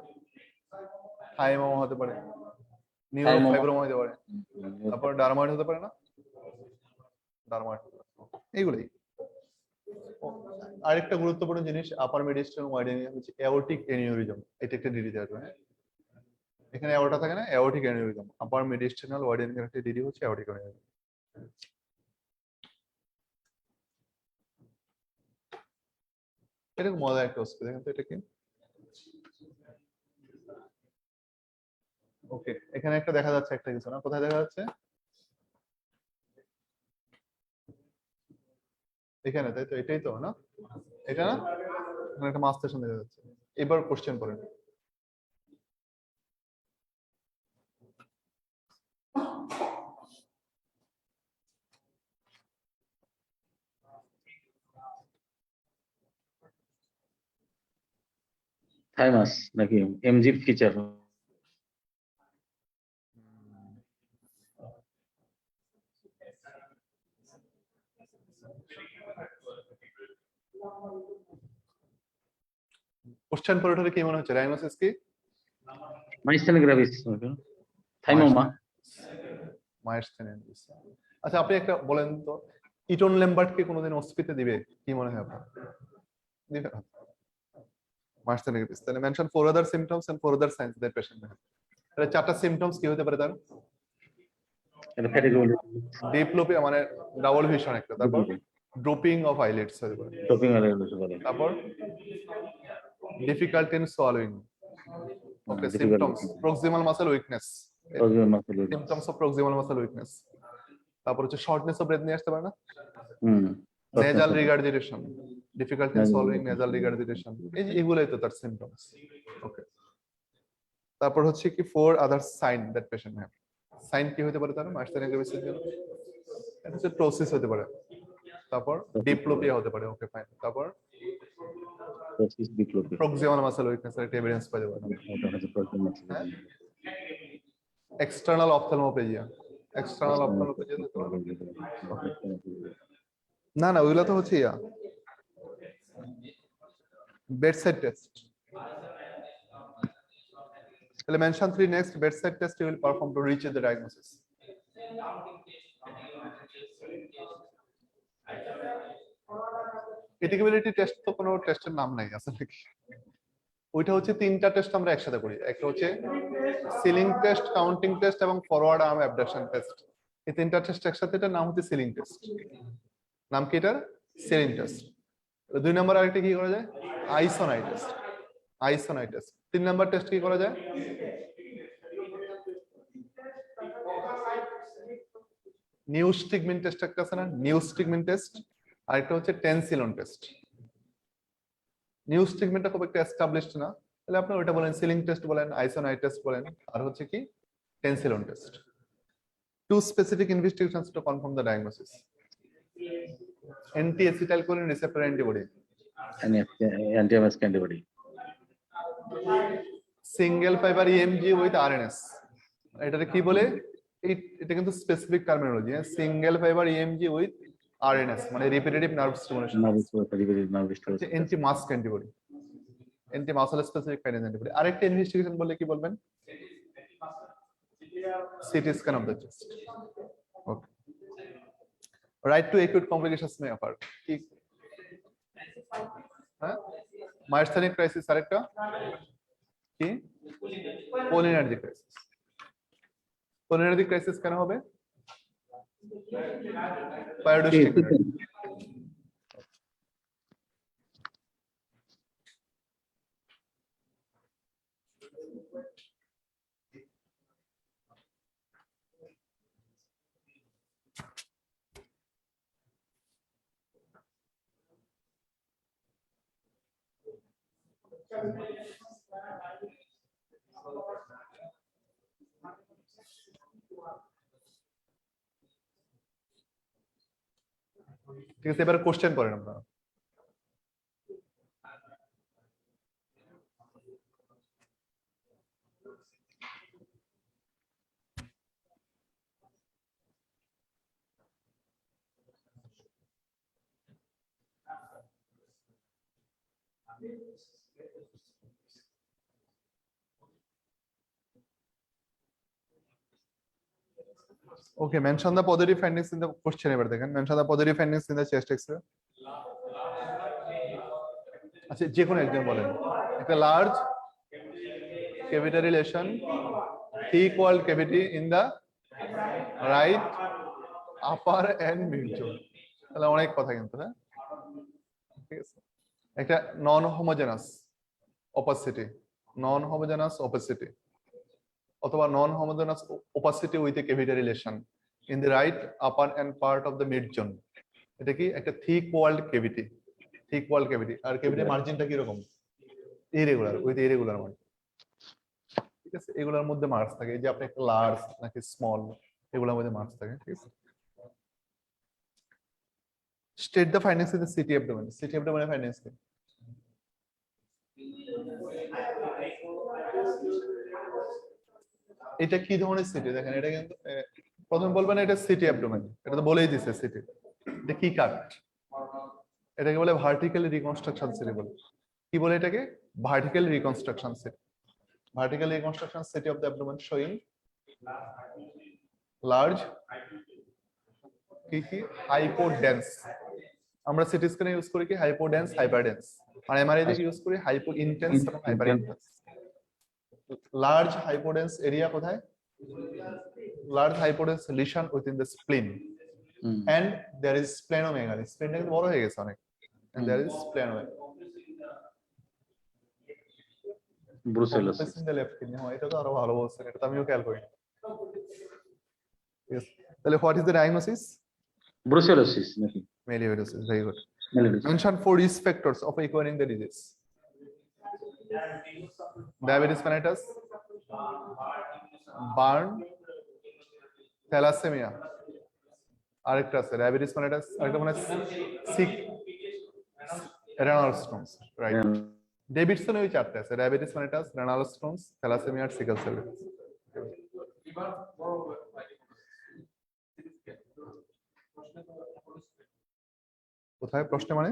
থাইমোমা হতে পারে, নিউরোফাইব্রোমা হতে পারে, তারপর ডারমাইড হতে পারে না, ডারমাইড এইগুলাই। আরেকটা গুরুত্বপূর্ণ জিনিস আপার মেডিস্টাম ওয়াইডেনিং হচ্ছে অ্যাওর্টিক অ্যানিউরিজম, এটা একটা ডিডি আসবে, হ্যাঁ এখানে অ্যাওর্টা থাকে না, অ্যাওর্টিক অ্যানিউরিজম, আপার মেডিস্টাল ওয়াইডেনিং এর একটা ডিডি হচ্ছে অ্যাওর্টিক অ্যানিউরিজম। এটা মজার একটা ওষুধ, দেখেন তো এটা কি। ওকে, এখানে একটা দেখা যাচ্ছে, একটা কিছু না, কোথায় দেখা যাচ্ছে? এখানে, তাই তো, এটাই তো না, এটা না, এখানে একটা মাছ স্টেশন দেখা যাচ্ছে। এবার কোশ্চেন করেন। থাইমাস নাকি এমজি ফিচার? কোশ্চেন পড়ে ওঠারে কি মনে হচ্ছে? রাইনোসিস কি? মাইস্টেনিক গ্রাভিস, থাইমোমা। মায়ারস্টেনিস। আচ্ছা আপনি একটা বলেন তো, ইটন ল্যাম্বার্ট কে কোনোদিন অস্পিতে দিবে? কি মনে হয় আপনার? দিবে না। মায়ারস্টেনিস। তাহলে mention 4 other symptoms and 4 other signs that patient have. তাহলে চারটা সিম্পটমস কি হতে পারে তার? এটা ফ্যাটিগুলি, ডিপ্লোপিয়া মানে ডাবল ভিশন একটা, তারপর ড্রপিং অফ আইলিডস হতে পারে, টপিং আলাইলস বলে। তারপর difficulty in swallowing. Okay, difficult. Symptoms proximal muscle weakness, proximal muscle weakness. Symptoms of proximal muscle weakness. তারপর হচ্ছে শর্টনেস অফ ব্রেথ নিয়ে আসতে পারে না, hmm, nasal regurgitation, difficulty in swallowing, nasal regurgitation, এই যে এগুলাই তো তার সিম্পটমস। ওকে, তারপর হচ্ছে কি 4 other sign that patient have. Sign কি হতে পারে তার মাইস্টেনিক গ্রাভিসের জন্য? এটা হচ্ছে টোসিস হতে পারে, তারপর ডিপ্লোপিয়া হতে পারে। ওকে ফাইন, তারপর প্রসিস ডিপ্লোপিয়া। প্রক্সিমাল মাসল উইকনেস এর এভিডেন্স পাওয়া যাবে। এটা হচ্ছে প্রক্সিমাল মাসল। এক্সটার্নাল অপথ্যালমোপ্লেজিয়া, এক্সটার্নাল অপথ্যালমোপ্লেজিয়া হতে পারে। না না, ওইগুলো তো হচ্ছে ইয়া bedside test. তাহলে mention 3 next bedside test you will perform to reach the diagnosis. Etiquability test তো কোনো টেস্টের নাম নাই আসলে কি, ওইটা হচ্ছে তিনটা টেস্ট আমরা একসাথে করি। একটা হচ্ছে সিলিং টেস্ট, কাউন্টিং টেস্ট এবং ফরওয়ার্ড আর্ম অ্যাবডাকশন টেস্ট। এই তিনটা টেস্ট একসাথে, এটার নাম হচ্ছে সিলিং টেস্ট। নাম কি এটার? Ceiling test. 2 নম্বর আরেকটা কি করা যায়? আইসোনাই টেস্ট, আইসোনাই টেস্ট। 3 নম্বর টেস্ট কি করা যায়? নিউস্টিগমিন টেস্ট একটা আছে না, নিউস্টিগমিন টেস্ট। আরেকটা হচ্ছে টেনসিলন টেস্ট। নিউস্টিগমিনটা খুব একটা এস্টাবলিশড না, তাহলে আপনি ওটা বলেন সিলিং টেস্ট বলেন, আইসোনাই টেস্ট বলেন, আর হচ্ছে কি টেনসিলন test. 2 specific investigations to confirm the diagnosis. Anti-acetylcholine receptor antibody, anti-MS antibody, single fiber EMG with RNS. এটাকে কি বলে? এটা কিন্তু স্পেসিফিক টার্মিনোলজি, হ্যাঁ, single fibre EMG with RNS মানে repetitive nerve stimulation. Anti mask antibody, anti muscle specific kinase antibody. আরেকটা ইনভেস্টিগেশন বললে কি বলবেন? CT scan of the chest. Okay. Right to acute complications may occur. কি? হ্যাঁ, মাইস্টেনিক ক্রাইসিস। আরেকটা কি? Cholinergic crisis. কোলিনার্জিক ক্রাইসিস কেন হবে? পায়োডিস্টিক। ঠিক আছে, এবার কোশ্চেন করেন আপনারা। Okay, mention the positive findings in the question এবার দেখেন, mention the positive findings in the chest X-ray. আচ্ছা, যে কোনো একজন বলেন। একটা large cavitary lesion, thick walled cavity in the right upper and mid jaw. তাহলে অনেক কথা কিন্তু, হ্যাঁ, ঠিক আছে। একটা নন হোমোজেনাস opacity অথবা নন homogeneous opacity with a cavitary lesion in the right upper and part of the mid zone. এটা কি একটা thick walled cavity, আর ক্যাভিটি মার্জিনটা কি রকম? Irregular, with irregular margin. ঠিক আছে, এগুলোর মধ্যে মার্কস থাকে। এই যে আপনি একটা লার্জ নাকি স্মল, এগুলোর মধ্যে মার্কস থাকে। ঠিক আছে, state the findings in the CT abdomen. CT অ্যাবডোমেনের ফাইন্ডিংস কি? এটা কি ধরনের সিটি দেখেন, এটা কিন্তু প্রথম বলবেন এটা সিটি অ্যাবডোমেন, এটা তো বলেই দিছে সিটি। এটা কি কাট? এটাকে বলে ভার্টিক্যাল রিকনস্ট্রাকশন সিটি বলে। কি বলে এটাকে? Vertical reconstruction city. Vertical reconstruction city of the abdomen showing large hypodense. আমরা সিটি স্ক্যানে ইউজ করি কি হাইপোডেন্স, হাইপারডেন্স, আর এমআরআই তে ইউজ করি হাইপো ইন্টেন্স এবং hyper intense. Large hypodense area কোথায়? Large hypodense lesion within the spleen and there is splenomegaly. স্প্লিনটা কিন্তু বড় হয়ে গেছে অনেক, and there is splenomegaly. Brucellosis. এটা তো আরো ভালো বলছেন, এটা তো আমিও খেয়াল করি। Yes. তাহলে what is the diagnosis? Brucellosis নাকি? Melioidosis. Very good. Melioidosis. Mention 4 risk factors of acquiring the disease. Diabetes mellitus, burn, thalassemia. আরেকটা আছে diabetes mellitus, আরেকটা মানে sick renal stones, right? Davidson ওই চারটে আছে, diabetes mellitus, renal stones, thalassaemia আর সিকেল সেল। কোথায় প্রশ্ন মানে?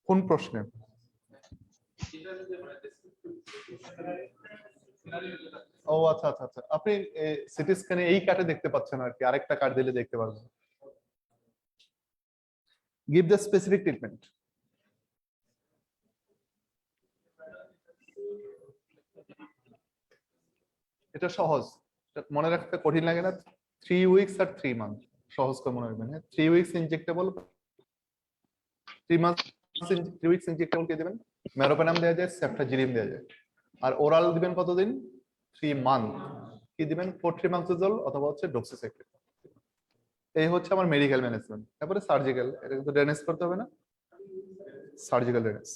কোন প্রশ্নে? ও আচ্ছা আচ্ছা আচ্ছা, আপনি সিটি স্ক্যানে এই কাটে দেখতে পাচ্ছেন আর কি, আরেকটা কাট দিলে দেখতে পারবেন। Give the specific treatment. এটা সহজ, মনে রাখতে কঠিন লাগে না। 3 weeks আর 3 months সহজ করে মনে রাখবেন। 3 weeks ইনজেক্টেবল, 3 weeks ইনজেক্টেবল কে দিবেন? মেরোপেনাম দেওয়া যায়, সেফটাজিলিম দেওয়া যায়। আর ওরাল দিবেন কতদিন? 3 months। কি দিবেন? ফোর্ট্রিমাক্সিজল অথবা হচ্ছে ডক্সিসাইক্লিন। এই হচ্ছে আমার মেডিকেল ম্যানেজমেন্ট। তারপরে সার্জিক্যাল, এটা কিন্তু ড্রেনেজ করতে হবে না, সার্জিক্যাল ড্রেনেজ।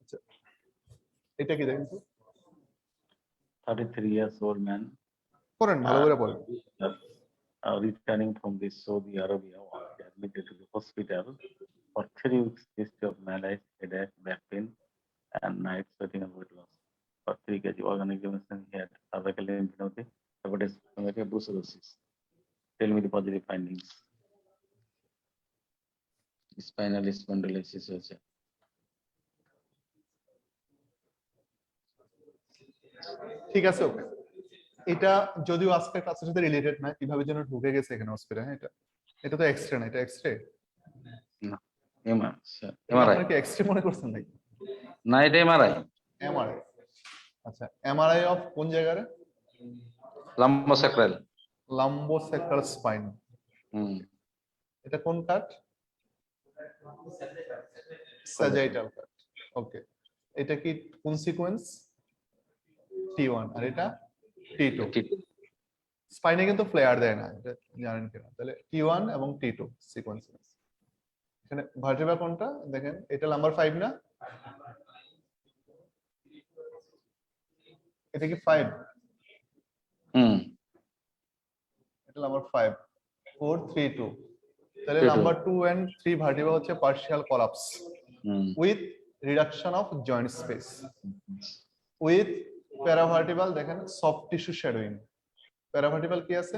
আচ্ছা, এটা কি দেখেন তো? 33 years old man করেন, ভালো করে পড়েন। returning from the Saudi Arabia was admitted to the hospital for 3 weeks. History of malaise, headache, back pain, and night sweating and weight loss. For 3 kg organ examination, he had cervical lymphadenopathy, hepatitis, brucellosis. Tell me the positive findings. Spinal spondylosis হয়েছে। ঠিক আছে, ওকে। এটা যদিও আজকের ক্লাসের সাথে রিলেটেড না, কিভাবে যেন ঢুকে গেছে এখানে হসপিটালে। এটা তো এক্সরে না, এটা এক্সরে না, এমআরআই। আপনি কি এক্সরে মনে করছেন নাকি? না, এটা এমআরআই। এমআরআই, আচ্ছা। এমআরআই অফ কোন জায়গায়? লাম্বোস্যাক্রাল। Lumbosacral spine. এটা কোন কাট? স্যাজাইটাল কাট। ওকে, এটা কি কোন সিকোয়েন্স? T1 আর এটা T2। স্পাইনে কিন্তু ফ্লেয়ার দেয় না, এটা জানেন কিনা? তাহলে T1 এবং T2 সিকোয়েন্স। এখানে ভার্টেব্রা কোনটা দেখেন, এটা নাম্বার 5 না? এটা কি 5? এটা নাম্বার 5, 4 3 2। তাহলে 3, 2 নাম্বার 2 এন্ড 3 ভার্টেব্রা হচ্ছে partial collapse with reduction of joint space with paravertebral দেখেন সফট টিস্যু শ্যাডোইং। প্যারাভার্টিবাল কি আছে?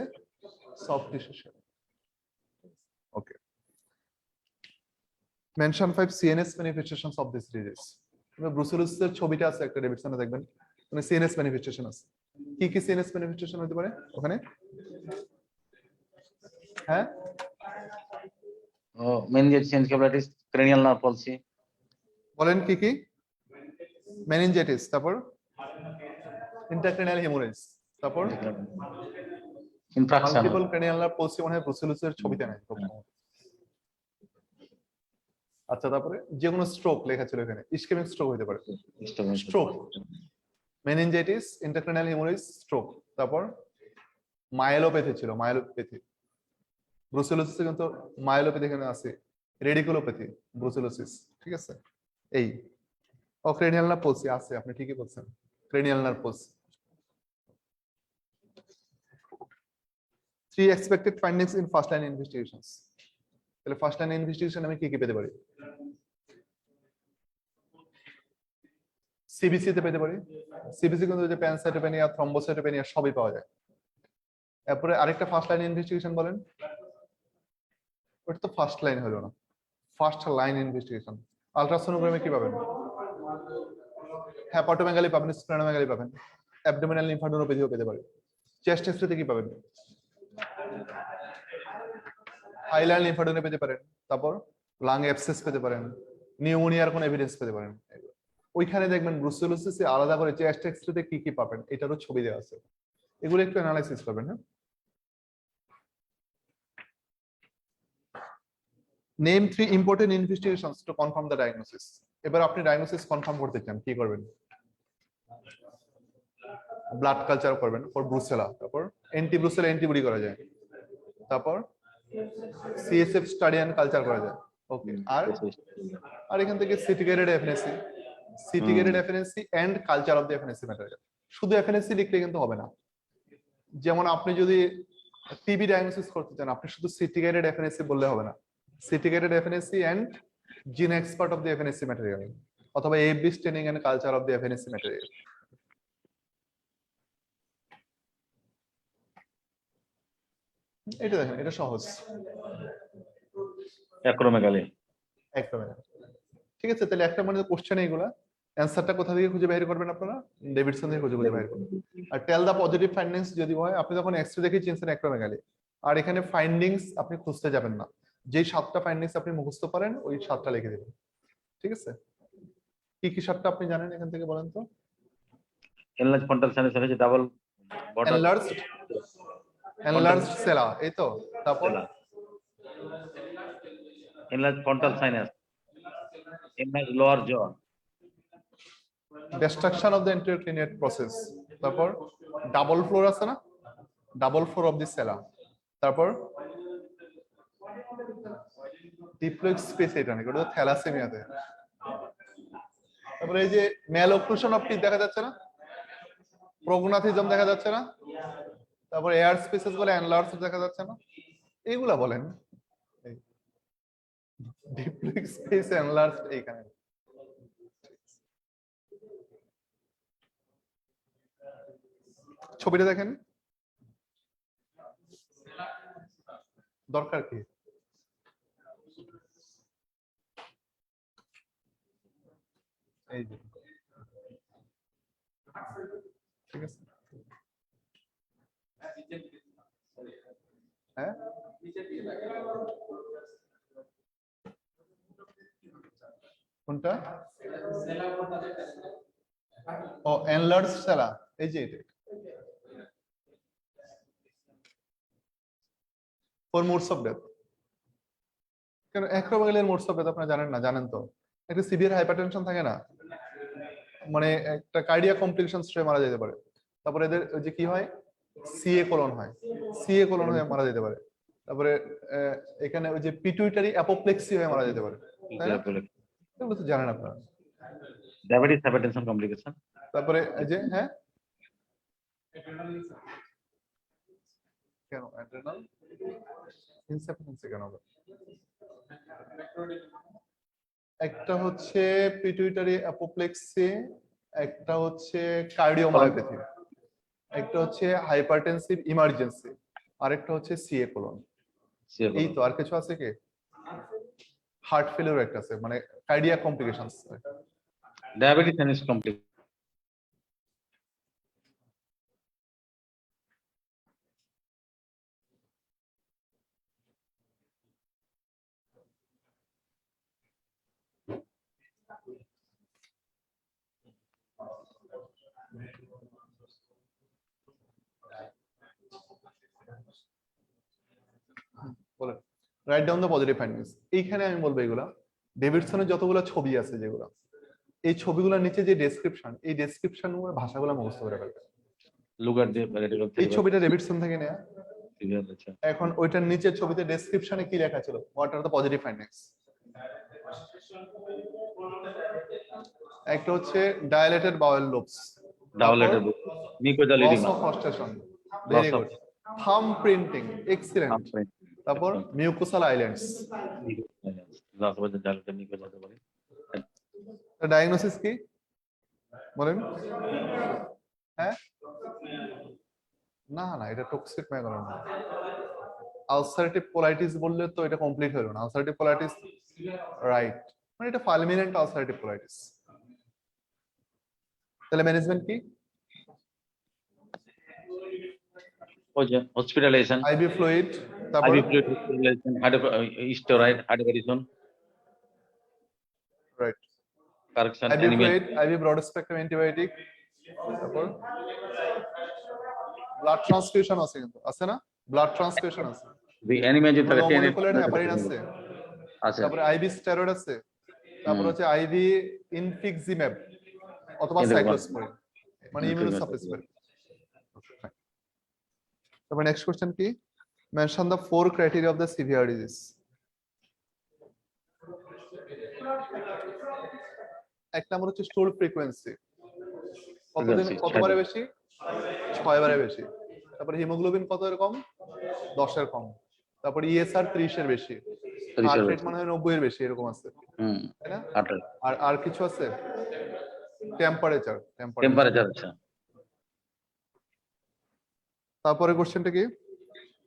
Soft tissue shadowing. Okay, mention 5 CNS manifestations of this disease. ব্রুসেলোসিসের ছবিটা আছে একটা, ডেভিডসনে দেখবেন, মানে সিএনএস ম্যানিফেস্টেশন আছে। কি কি সিএনএস ম্যানিফেস্টেশন হতে পারে ওখানে? হ্যাঁ, meningitis, encephalitis, cranial nerve palsy, বলেন কি কি? মেনিনজাইটিস, তারপর ইন্ট্রাক্রেনিয়াল হেমোরেজ, তারপর infraction, মাল্টিপল ক্রেনিয়াল নার্ভ পলসি। মনে হয় ব্রুসেলোসিসের ছবিতে নাই। আচ্ছা, তারপরে যে কোনো স্ট্রোক লেখা ছিল এখানে, ইসকেমিক স্ট্রোক হতে পারে। Stroke, meningitis, intracranial haemorrhage, stroke. তারপর মায়োলোপ্যাথি ছিল, মায়োলোপ্যাথি। ব্রুসেলোসিসে কিন্তু মায়োলোপ্যাথি এখানে আছে, রেডিকুলোপ্যাথি, ব্রুসেলোসিস। ঠিক আছে, এই ক্রেনিয়াল নার্ভ পলসি আছে, আপনি ঠিকই বলছেন, cranial nerve পলসি। 3 expected findings in first line investigations। তাহলে ফার্স্ট লাইন ইনভেস্টিগেশন আমি কি কি পেতে পারি? সিবিসি তে পেতে পারি। সিবিসি কিন্তু যে প্যানসাইটোপেনিয়া, থ্রম্বোসাইটোপেনিয়া সবই পাওয়া যায়। এরপরে আরেকটা ফার্স্ট লাইন ইনভেস্টিগেশন বলেন। ওটা তো ফার্স্ট লাইন হলো না, ফার্স্ট লাইন ইনভেস্টিগেশন। আলট্রাসোনোগ্রামে কি পাবেন? হেপাটোমেগালি পাবেন, স্প্লেনোমেগালি পাবেন, অ্যাবডোমিনাল লিম্ফাডেনোপ্যাথিও পেতে পারে। চেস্ট এক্সরেতে কি পাবেন? হাইলার লিম্ফাডেনো পেতে পারেন, তারপর লাং অ্যাবসেস পেতে পারেন, নিউমোনিয়ার কোন এভিডেন্স পেতে পারেন। ওইখানে দেখবেন ব্রুসেলোসিসে আলাদা করে চেস্ট এক্সরেতে কি কি পাবেন এটারও ছবি দেওয়া আছে, এগুলো একটু অ্যানালাইসিস করবেন। হ্যাঁ, name 3 important investigations to confirm the diagnosis. এবার আপনি ডায়াগনোসিস কনফার্ম করতে চান, কি করবেন? ব্লাড কালচার করবেন ফর ব্রুসেলা, তারপর অ্যান্টি ব্রুসেলা অ্যান্টিবডি করা যায়, তারপর সিএসএফ স্টাডি এন্ড কালচার করা যায়। ওকে, আর এখান থেকে CT guided FNAC, CT guided FNAC and culture of the FNAC material. শুধু এফএনএসি লিখলে কিন্তু হবে না। যেমন আপনি যদি টিবি ডায়াগনোসিস করতে চান, আপনি শুধু সিটি গ্রেডেড এফএনএসি বললে হবে না, CT guided FNAC and gene Xpert of the FNAC material, অথবা AFB staining and culture of the FNAC material. এটা দেখেন, এটা সহজ, acromegaly, একদম। ঠিক আছে, তাহলে একটা মানে কোশ্চেন এইগুলা, অ্যানসারটা কোথা থেকে খুঁজে বের করবেন আপনারা? ডেভিডসন থেকে খুঁজে বের করবেন। আর টেল দা পজিটিভ ফাইন্ডিংস যদি হয়, আপনি যখন এক্সরে দেখে চিনছেন অ্যাক্রোমেগালি, আর এখানে ফাইন্ডিংস আপনি খুঁজতে যাবেন না, যেই 7টা ফাইন্ডিংস আপনি মুখস্থ পারেন ওই 7টা লিখে দিবেন। ঠিক আছে, কি কি 7টা আপনি জানেন এখান থেকে বলেন তো? enlarged frontal sinus হচ্ছে ডাবল বর্ডার এনলার্জড সেলা, এই তো। তারপর enlarged frontal sinus, enlarged lower jaw, destruction of the intracranial process, তারপর ডাবল ফ্লোর আছে না, ডাবল ফ্লোর অফ দি সেলা, তারপর ডিপ্লয়েড স্পেস, এটা নাকি ওটা থ্যালাসেমিয়াতে। তারপরে এই যে ম্যালঅক্লুশন অফ টিথ দেখা যাচ্ছে না, প্রোগনাথিজম দেখা যাচ্ছে না, তারপর এয়ার স্পেসেস বলে এনলার্জ দেখা যাচ্ছে না, এইগুলা বলেন। ডিপ্লয়েড স্পেস এনলার্জ এইখানে। ছবিটা দেখেন, দরকার কি? এই যে, ঠিক আছে। হ্যাঁ, কোনটা? ও এনলার্জ সেলা, এই যে এটা। ফর মোডস অফ ডেথ, কারণ অ্যাক্রোমেগালির মোডস অফ ডেথ আপনারা জানেন না? জানেন তো, একটা সিভিয়ার হাইপারটেনশন থাকে না, মানে একটা কার্ডিয়াক কমপ্লিকেশনস হয়ে মারা যেতে পারে। তারপরে এদের ওই যে কি হয়, সিএ কোলন হয়, সিএ কোলন হয়ে মারা যেতে পারে। তারপরে এখানে ওই যে পিটুইটারি অ্যাপোপ্লেক্সি হয়ে মারা যেতে পারে, তাই না? এগুলো তো জানেন আপনারা। Diabetes, hypertension complication. তারপরে এই যে হ্যাঁ, কেন অ্যাড্রেনাল ইনসাফিসিয়েন্সি কেন হবে? একটা হচ্ছে পিটুইটারি অ্যাপোপ্লেক্সি, একটা হচ্ছে কার্ডিওমায়োপ্যাথি, একটা হচ্ছে হাইপারটেনসিভ ইমার্জেন্সি, আরেকটা হচ্ছে সিএ কোলন। এই তো, আর কিছু আছে কি? হার্ট ফেলিওর একটা আছে, মানে cardiac complications. Diabetes and its complication. বলেন, write down the positive findings. এইখানে আমি বলবো এগুলা ডেভিডসনের যতগুলো ছবি আছে যেগুলো, এই ছবিগুলোর নিচে যে ডেসক্রিপশন, এই ডেসক্রিপশন ভাষাগুলো মুখস্থ করে ফেলবে। Look at the এই ছবিটা ডেভিডসন থেকে নেয়া। severe. এখন ওইটার নিচের ছবিতে ডেসক্রিপশনে কি লেখা ছিল, what are the positive findings. একটা হচ্ছে dilated bowel loops, Dilated mucosal loss edema. Of haustration, very Loss of good, thumb printing, excellent. তারপর mucosal islands. Loss of the dilated mucosal body. Diagnosis কি বলেন? হ্যাঁ, না না, এটা টক্সিক ম্যাগনেট না। আলসারেটিভ কোলাইটিস বললে তো এটা কমপ্লিট হলো না। আলসারেটিভ কোলাইটিস, রাইট, মানে এটা ফালমিনেন্ট আলসারেটিভ কোলাইটিস। তাহলে ম্যানেজমেন্ট কি? Hospitalization. আইভি ফ্লুইড, তারপর IV fluid hospitalization. Steroid, hydrocortisone. Right, Correction. IV Anemia. Fluid, IV broad spectrum antibiotic, তারপর ব্লাড ট্রান্সফিউশন আছে, কিন্তু আছে না, ব্লাড ট্রান্সফিউশন আছে, The anemia যেটা থাকে মলিকুলার হেপারিন আছে, আছে। তারপরে আইভি স্টেরয়েড আছে, তারপর হচ্ছে আইভি ইনফ্লিক্সিম্যাব অথবা সাইক্লোস্পোরিন, মানে ইমিউনোসাপ্রেসিভ। তারপর নেক্সট কোশ্চেন কি? Mention the 4 criteria of the severe disease. এক নাম্বার হচ্ছে স্টুল ফ্রিকোয়েন্সি, কতবারে বেশি? 6 বারে বেশি। তারপরে হিমোগ্লোবিন কত এর কম? 10 এর কম। তারপরে ইএসআর 30 এর বেশি, হার্ট রেট মানে 90 এর বেশি, এরকম আছে, তাই না? আর কিছু আছে? টেম্পারেচার, আছে। তারপরে কোশ্চেনটা কি?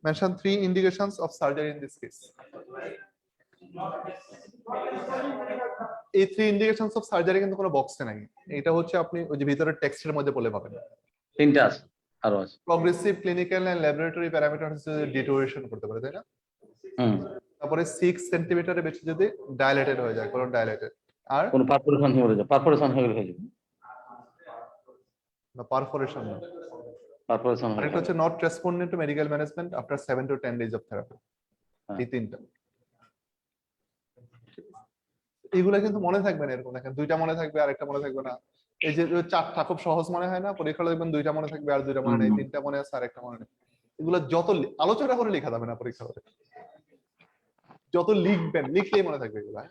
Mention 3 indications of surgery in this case. এই 3 ইন্ডিকেশনস অফ সার্জারি কিন্তু কোনো বক্সে নাই, এটা হচ্ছে আপনি ওই যে ভিতরের টেক্সটের মধ্যে পড়লে পাবেন। তিনটা আছে, আরো আছে। Progressive clinical and laboratory parameter হচ্ছে ডিটোরেশন করতে পারে, তাই না? তারপরে 6 সেন্টিমিটারের বেশি যদি ডাইলেটেড হয়ে যায়, কোলন ডাইলেটেড, আর কোন পারফোরেশন হয়ে যাবে, পারফোরেশন হয়ে যাবে, না পারফোরেশন না, পারফোরেশন আর এটা হচ্ছে not responding two medical management after 7 to 10 days of therapy. এই তিনটা, এগুলা কিন্তু মনে থাকবে না, এরকম দেখেন দুইটা মনে থাকবে আর একটা মনে থাকবে না। এই যে চারটা খুব সহজ মনে হয় না, পরীক্ষা দেখবেন দুইটা মনে থাকবে আর দুইটা মনে নেই, তিনটা মনে আছে আর একটা মনে নেই। এগুলো যত আলোচনা করে লেখা যাবে না পরীক্ষা হলে, যত লিখবেন লিখলেই মনে থাকবে এগুলা।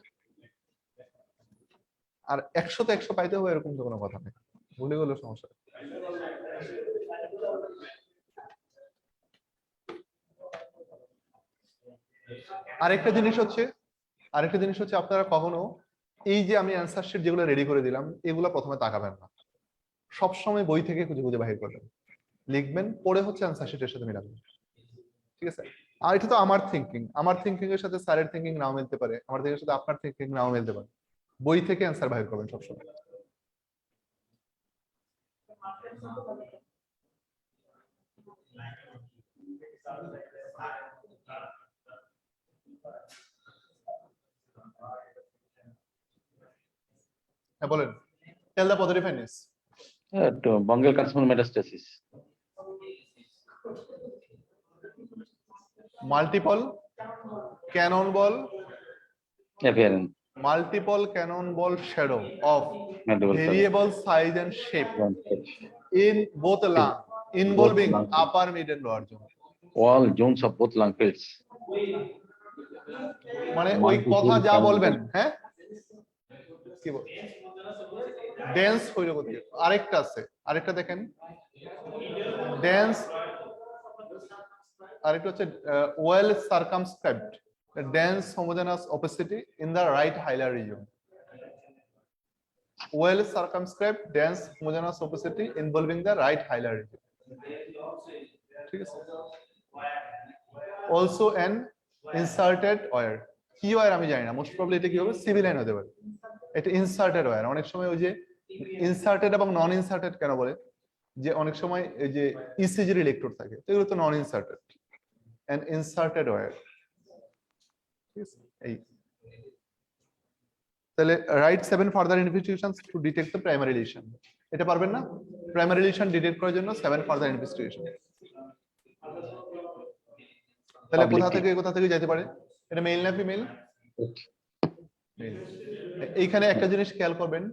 আর 100-তে 100 পাইতে হবে এরকম তো কোনো কথা নেই, ভুলে গেলে সমস্যা। আরেকটা জিনিস হচ্ছে আপনারা কখনো এই যে আমি অ্যান্সার শিট যেগুলো রেডি করে দিলাম এগুলো প্রথমে তাকাবেন না, সব সময় বই থেকে খুঁজে খুঁজে বাহির করবেন, লিখবেন, পড়ে হচ্ছে অ্যান্সার শিটের সাথে মিলাবেন, ঠিক আছে? আর এটা তো আমার থিঙ্কিং এর সাথে স্যারের থিঙ্কিং নাও মিলতে পারে, আমার থিঙ্কিং এর সাথে আপনার থিঙ্কিং নাও মিলতে পারে। বই থেকে অ্যান্সার বাহির করবেন সবসময়। হ্যাঁ বলেন, tell the positive findings. Bungal carcinoma metastasis. Multiple cannonball, Apparent. multiple cannonball shadow of Multiple variable size and shape in both lung involving lung. upper mid and lower zone. All zones of both lung fields. মানে ওই কথা যা বলবেন, হ্যাঁ কি বল ডেন্স হইরগতি। আরেকটা আছে, আরেকটা দেখেন ডেন্স, আরেকটা হচ্ছে well সার্কামস্ক্রাইবড dense homogeneous opacity in the right hilar region. Well circumscribed dense homogeneous opacity involving the right hilar region. ঠিক আছে? Also an inserted wire. কি ওয়্যার আমি জানি না, মোস্ট প্রবাবলি এটা কি হবে, সিভিলাইন হতে পারে। এটা ইনসার্টেড ওয়্যার। অনেক সময় ওই যে ইনসার্টেড এবং নন ইনসার্টেড কেন বলে, যে অনেক সময় এই যে ইসিজির ইলেকট্রোড থাকে, তো এগুলো তো নন ইনসার্টেড। an inserted wire. এই তাহলে right 7 further investigations to detect the primary lesion. এটা পারবেন না? প্রাইমারি লিশন ডিটেক্ট করার জন্য 7 ফার্দার ইনভেস্টিগেশন। তাহলে কোথা থেকে যেতে পারে? এটা মেল না ফিমেল? মেল। এইখানে একটা জিনিস খেয়াল করবেন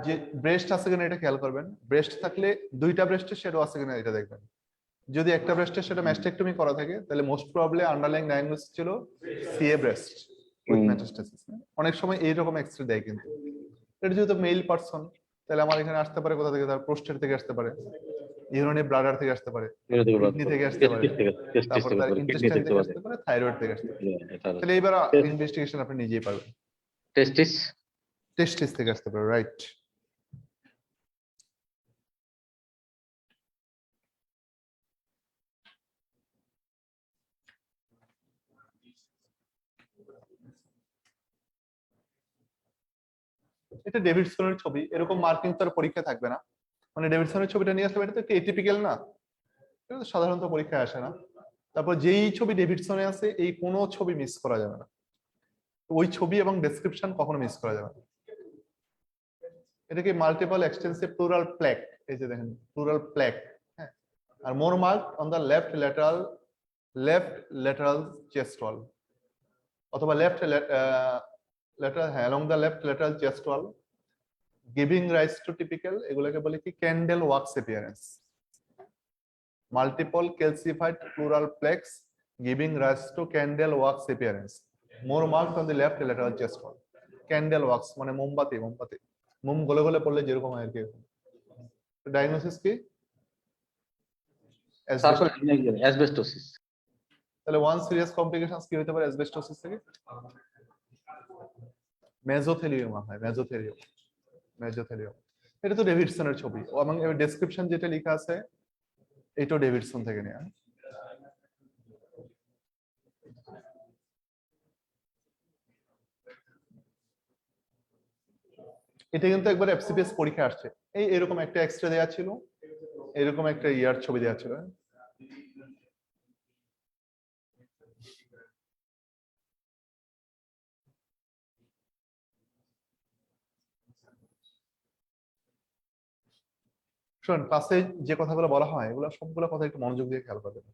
যে ব্রেস্ট আছে কিনা, এটা খেয়াল করবেন। ব্রেস্ট থাকলে দুইটা ব্রেস্টের শ্যাডো আছে কিনা এটা দেখবেন। যদি একটা ব্রেস্টের সেটা ম্যাস্টেক্টমি করা থাকে, তাহলে মোস্ট প্রবাবলি আন্ডারলাইং ডায়াগনোসিস ছিল সিএ ব্রেস্ট উইথ মেটাস্টাসিস। অনেক সময় এইরকম এক্সরে দেয়, কিন্তু এটা যেহেতু মেল পারসন, তাহলে আমার এখানে আসতে পারে কোথা থেকে, তার প্রোস্টেট থেকে আসতে পারে, ইউরিনারি ব্লাডার থেকে আসতে পারে, কিডনি থেকে আসতে পারে, তারপর তার ইন্টেস্টাইন থেকে আসতে পারে, থাইরয়েড থেকে আসতে পারে। তাহলে এবার ইনভেস্টিগেশন আপনি নিজেই পারবেন। টেস্টিস থেকে আসতে পারে, রাইট। এটা ডেভিডসনের ছবি, এরকম মার্কিং তো আর পরীক্ষা থাকবে না। মানে ডেভিডসনের ছবিটা নিয়ে আসলে এটা তো একটু এটিপিক্যাল না, এটা তো সাধারণত পরীক্ষায় আসে না। তারপর যেই ছবি ডেভিডসনে আছে, এই কোনো ছবি মিস করা যাবে না, ওই ছবি এবং ডেসক্রিপশন কখনো মিস করা যাবে না। এটাকে মাল্টিপল এক্সটেন্সিভ প্লুরাল প্লেক, এই যে দেখেন প্লুরাল প্লেক, হ্যাঁ। আর more marked on the left lateral chest wall, অথবা লেফট lateral, হ্যাঁ, along the left lateral chest wall, giving rise to typical, এগুলোকে বলে কি candle wax appearance. Multiple calcified pleural plaques giving rise to candle wax appearance, more marked on the left lateral chest wall. Candle wax মানে মোমবাতি, মোম গলে গলে পড়লে যেরকম হয় আর কি। ডায়াগনোসিস কি? অ্যাসবেস্টোসিস। তাহলে ওয়ান সিরিয়াস কমপ্লিকেশনস কি হতে পারে অ্যাসবেস্টোসিস থেকে? মেজোথেলিওমা হয়, মেজোথেলিওমা। এটা তো ডেভিডসনের ছবি, এবং ডেসক্রিপশন যেটা লেখা আছে এটাও ডেভিডসন থেকে নেওয়া। এটা কিন্তু একবার এফসিপিএস পরীক্ষা আসছে। এরকম একটা এক্সরে দেওয়া ছিল, এরকম একটা ইয়ার ছবি দেওয়া ছিল। শোন, ক্লাসে যে কথাগুলো বলা হয় এগুলো সবগুলো কথা একটু মনোযোগ দিয়ে খেয়াল করবেন।